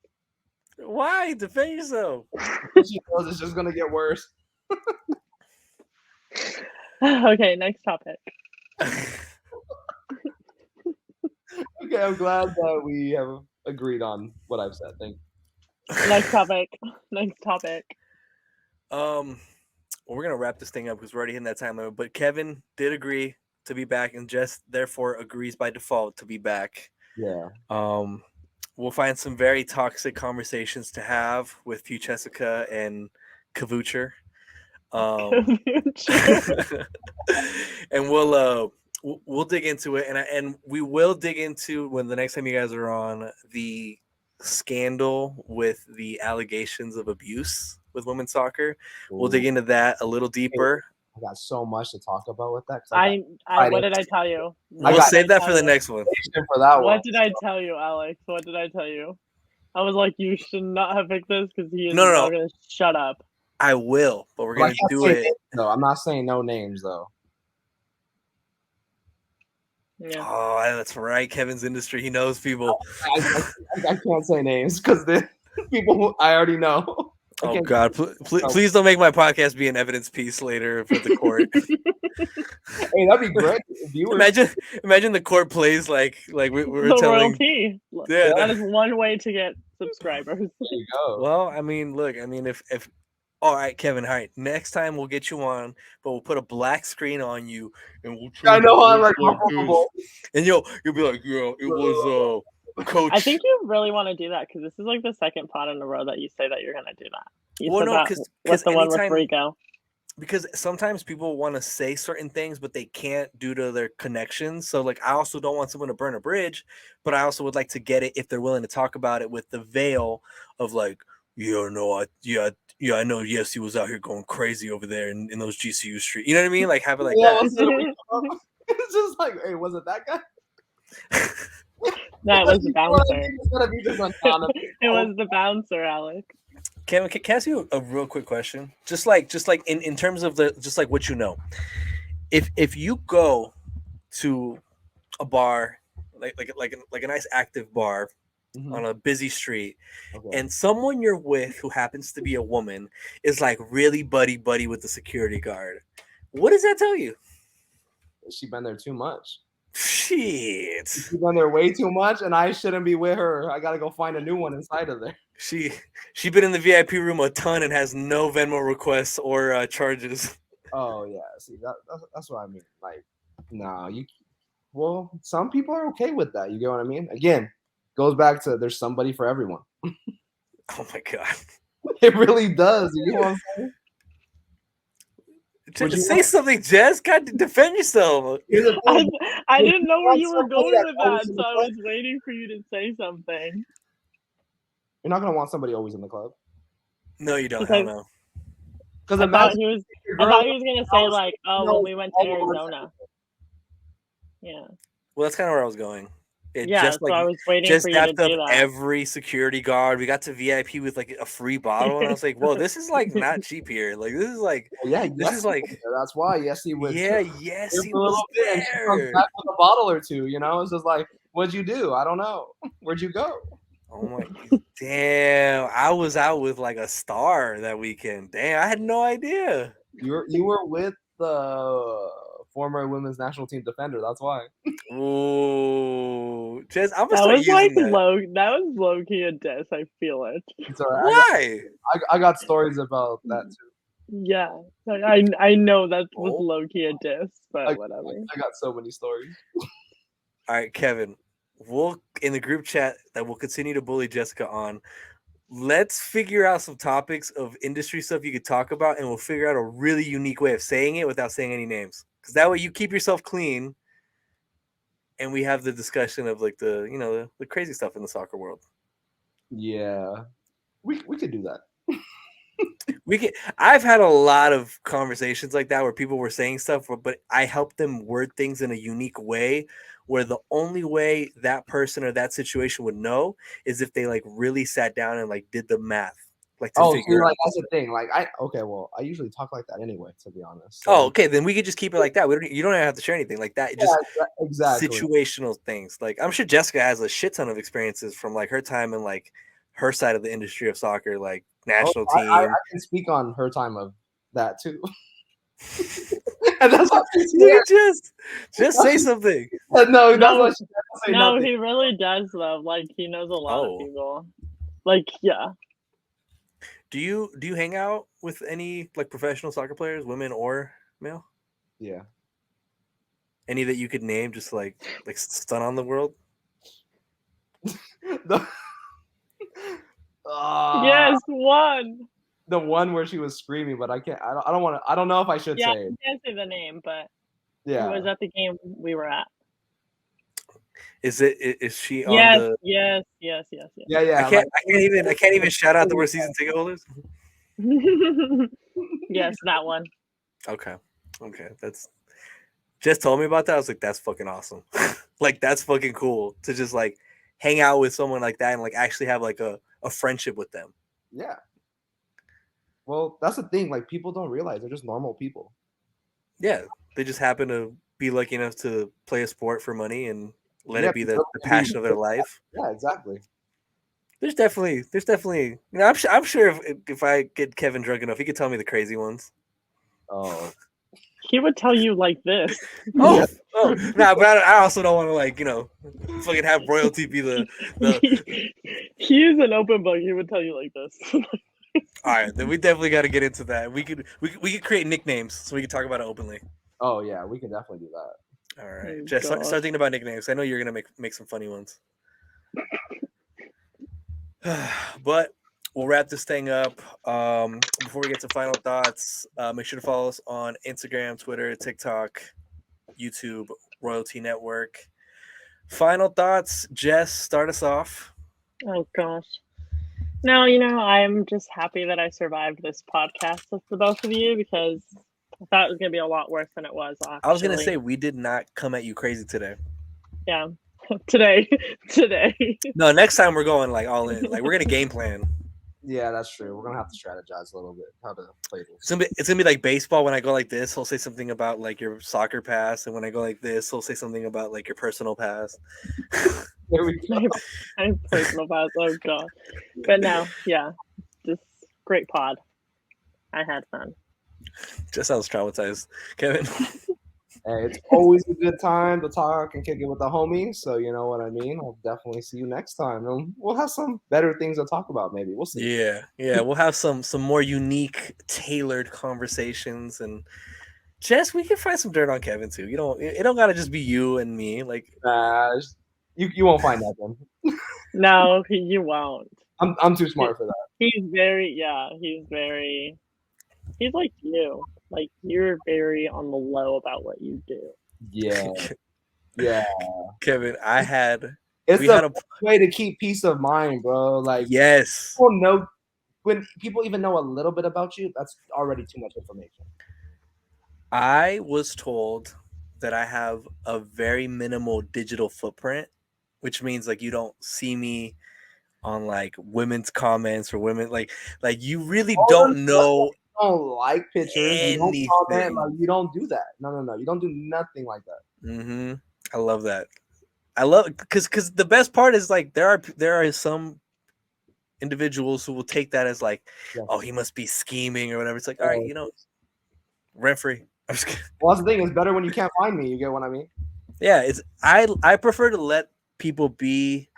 Why? Defend yourself. She knows it's just gonna get worse. Okay, next topic. Okay, I'm glad that we have agreed on what I've said. Thank you. Next topic. Next topic. Well, we're gonna wrap this thing up because we're already in that time limit. But Kevin did agree to be back, and Jess therefore agrees by default to be back. Yeah. We'll find some very toxic conversations to have with Fuchesica and Kavucher. And we'll dig into it, and we will dig into when the next time you guys are on the scandal with the allegations of abuse with women's soccer. We'll dig into that a little deeper. I got so much to talk about with that. What did I tell you? We'll save that for the next one. For that one. What did I tell you, Alex? What did I tell you? I was like, you should not have picked this because he is not going to shut up. I will, but we're going to do it. No, I'm not saying no names, though. Yeah. Oh, that's right. Kevin's industry. He knows people. I can't say names because the people I already know. Oh, God. Please don't make my podcast be an evidence piece later for the court. Hey, that'd be great. Imagine the court plays like we're the telling. Royalty. Yeah, that is one way to get subscribers. There you go. Well, I mean, look, if all right, Kevin, all right, next time we'll get you on, but we'll put a black screen on you and we'll I know I'm like and you'll be like, yo, it was Coach. I think you really want to do that because this is like the second pod in a row that you say that you're going to do that. You said that with the one with Rico. Because sometimes people want to say certain things, but they can't due to their connections. So, like, I also don't want someone to burn a bridge, but I also would like to get it if they're willing to talk about it with the veil of like, I know Yessi was out here going crazy over there in those GCU streets. You know what I mean? Like, have it like that. It's just like, hey, was it that guy? That was the bouncer. It was the bouncer, Alec. Kevin, can I ask you a real quick question? Just like in terms of what you know, if you go to a bar like a nice active bar on a busy street, and someone you're with who happens to be a woman is like really buddy with the security guard, what does that tell you? She been there too much. Shit. She's been there way too much, and I shouldn't be with her. I gotta go find a new one inside of there. She been in the VIP room a ton and has no Venmo requests or charges. Oh yeah, see that's what I mean. Like, nah, well, some people are okay with that. You get what I mean? Again, goes back to there's somebody for everyone. Oh my God. It really does. You know what I'm saying? Say something, Jess. God, defend yourself. I didn't know where you were going with that, so I was waiting for you to say something. You're not gonna want somebody always in the club. No, you don't. Hell no. Because I thought he was gonna say like, oh, when we went to Arizona. Yeah. Well, that's kind of where I was going. So I was waiting for you to do that. Every security guard. We got to VIP with like a free bottle, and I was like, "Whoa, this is like not cheap here. Like this is like, this is like." That's why Yessi was. Yeah, Yessi was there. She comes back with a bottle or two. You know, it's just like, what'd you do? I don't know. Where'd you go? Oh my damn! I was out with like a star that weekend. Damn, I had no idea. You were with the former women's national team defender. That's why. Ooh, Jess, I'm that was like that was low key a diss. I feel it. Why? I got stories about that too. Yeah, I know that was low key a diss, but whatever. I got so many stories. All right, Kevin. We'll in the group chat that we'll continue to bully Jessica on. Let's figure out some topics of industry stuff you could talk about, and we'll figure out a really unique way of saying it without saying any names. Because that way you keep yourself clean, and we have the discussion of like the crazy stuff in the soccer world. Yeah, we could do that. I've had a lot of conversations like that where people were saying stuff, but I helped them word things in a unique way where the only way that person or that situation would know is if they like really sat down and like did the math, like to Oh, see, figure out. like that's the thing. Like well, I usually talk like that anyway, to be honest. So, Oh, okay, then we could just keep it like that. You don't have to share anything like that. It just exactly. situational things. Like I'm sure Jessica has a shit ton of experiences from like her time in like her side of the industry of soccer, like national team. I can speak on her time of that too. And that's what you just say something. No, that's what she say. No, Nothing. he really does though. Like he knows a lot of Oh. people. Like yeah. Do you hang out with any like professional soccer players, women or male? Yeah. Any that you could name, just like stun on the world? Yes, one. The one where she was screaming, but I can't. I don't want to. I don't know if I should Yeah, say it. I can't say the name, but Yeah. it was at the game we were at. Is she on Yes, the? yes. Yeah. I can't even shout out that we're season ticket holders. Yes, that one. Okay. That's Jess told me about that. I was like, that's fucking awesome. Like that's fucking cool to just like hang out with someone like that and like actually have like a friendship with them. Yeah. Well, that's the thing. Like people don't realize they're just normal people. Yeah, they just happen to be lucky enough to play a sport for money and let it be the passion of their life. Yeah, exactly. There's definitely, you know, I'm sure if I get Kevin drunk enough, he could tell me the crazy ones. Oh. He would tell you like this. Nah, but I also don't want to like, you know, fucking have royalty be the. He is an open book. He would tell you like this. All right, then we definitely got to get into that. We could create nicknames so we can talk about it openly. Oh yeah, we can definitely do that. All right, Oh, Jess, start thinking about nicknames. I know you're gonna make some funny ones. But we'll wrap this thing up. Before we get to final thoughts, make sure to follow us on Instagram, Twitter, TikTok, YouTube, Royalty Network. Final thoughts, Jess, start us off. Oh gosh. No, you know, I'm just happy that I survived this podcast with the both of you because I thought it was gonna be a lot worse than it was. Actually. I was gonna say we did not come at you crazy today. Yeah, today. No, next time we're going like all in. Like we're gonna game plan. Yeah, that's true. We're gonna have to strategize a little bit how to play this. It's gonna be like baseball. When I go like this, he'll say something about like your soccer pass, and when I go like this, he'll say something about like your personal pass. There we go. My personal pass. Oh god. But no, yeah, just great pod. I had fun. Just sounds traumatized, Kevin. Hey, it's always a good time to talk and kick it with the homies. So you know what I mean. I'll definitely see you next time, and we'll have some better things to talk about. Maybe we'll see. Yeah. We'll have some more unique, tailored conversations, and Jess, we can find some dirt on Kevin too. You know, it don't gotta just be you and me. Like, you won't find nothing. No, you won't. I'm too smart for that. He's like you. Like you're very on the low about what you do. Yeah. Kevin, it's the way to keep peace of mind, bro. Like, yes. people know when people even know a little bit about you, that's already too much information. I was told that I have a very minimal digital footprint, which means like you don't see me on like women's comments or women like you really don't know. You don't like pictures. Anything. You don't comment. Like, you don't do that. No. You don't do nothing like that. Mm-hmm. I love that. I love because the best part is like there are some individuals who will take that as like, oh, he must be scheming or whatever. It's like, all right, you know, rent free. I'm just kidding. Well, that's the thing. It's better when you can't find me. You get what I mean? Yeah, I prefer to let people be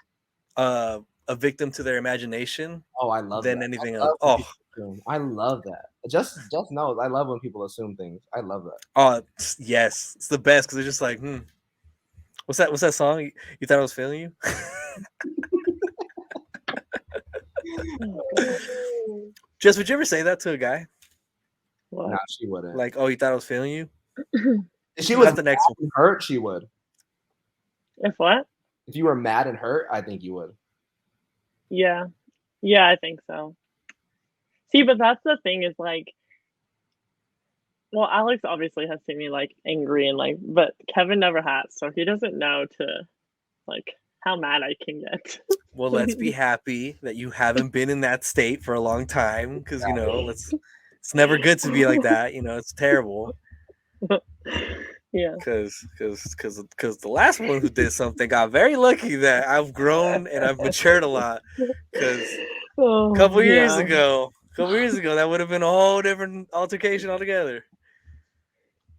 a victim to their imagination. Oh, I love than that. anything else. Oh, I love that. Just knows. I love when people assume things. I love that. Oh, yes, it's the best because they're just like, what's that song? You thought I was failing you? Jess, would you ever say that to a guy? What? Nah, she wouldn't. Like, oh, you thought I was failing you? If she was the next one. Hurt, she would. If what? If you were mad and hurt, I think you would. Yeah, I think so. See, but that's the thing is like, well, Alex obviously has seen me like angry and like, but Kevin never has, so he doesn't know to like how mad I can get. Well, let's be happy that you haven't been in that state for a long time, because you know, it's never good to be like that. You know, it's terrible. Yeah. Because the last one who did something got very lucky that I've grown and I've matured a lot. Because Oh, a couple years yeah. ago, that would have been a whole different altercation altogether.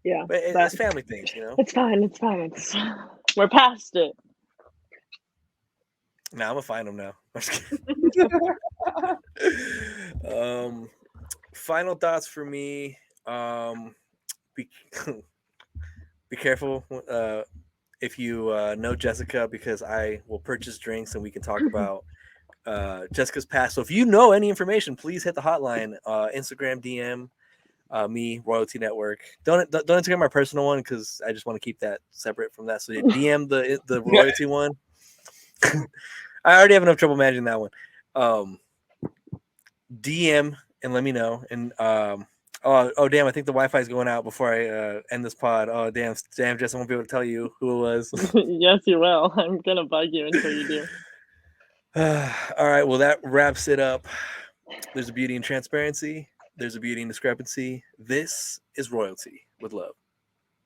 Yeah, But but it's family things, you know. it's fine. It's fine. We're past it. Nah, I'm gonna find him now. I'm just kidding. Final thoughts for me. Be be careful if you know Jessica, because I will purchase drinks and we can talk about Jessica's past. So if you know any information, please hit the hotline, Instagram DM me, Royalty Network. Don't Instagram my personal one, because I just want to keep that separate from that. So you DM the Royalty one. I already have enough trouble managing that one. DM and let me know. And oh damn, I think the Wi-Fi is going out before I end this pod. Oh damn, Jess, I won't be able to tell you who it was. Yes, you will. I'm gonna bug you until you do. All right, well that wraps it up. There's a beauty in transparency. There's a beauty in discrepancy. This is Royalty with love.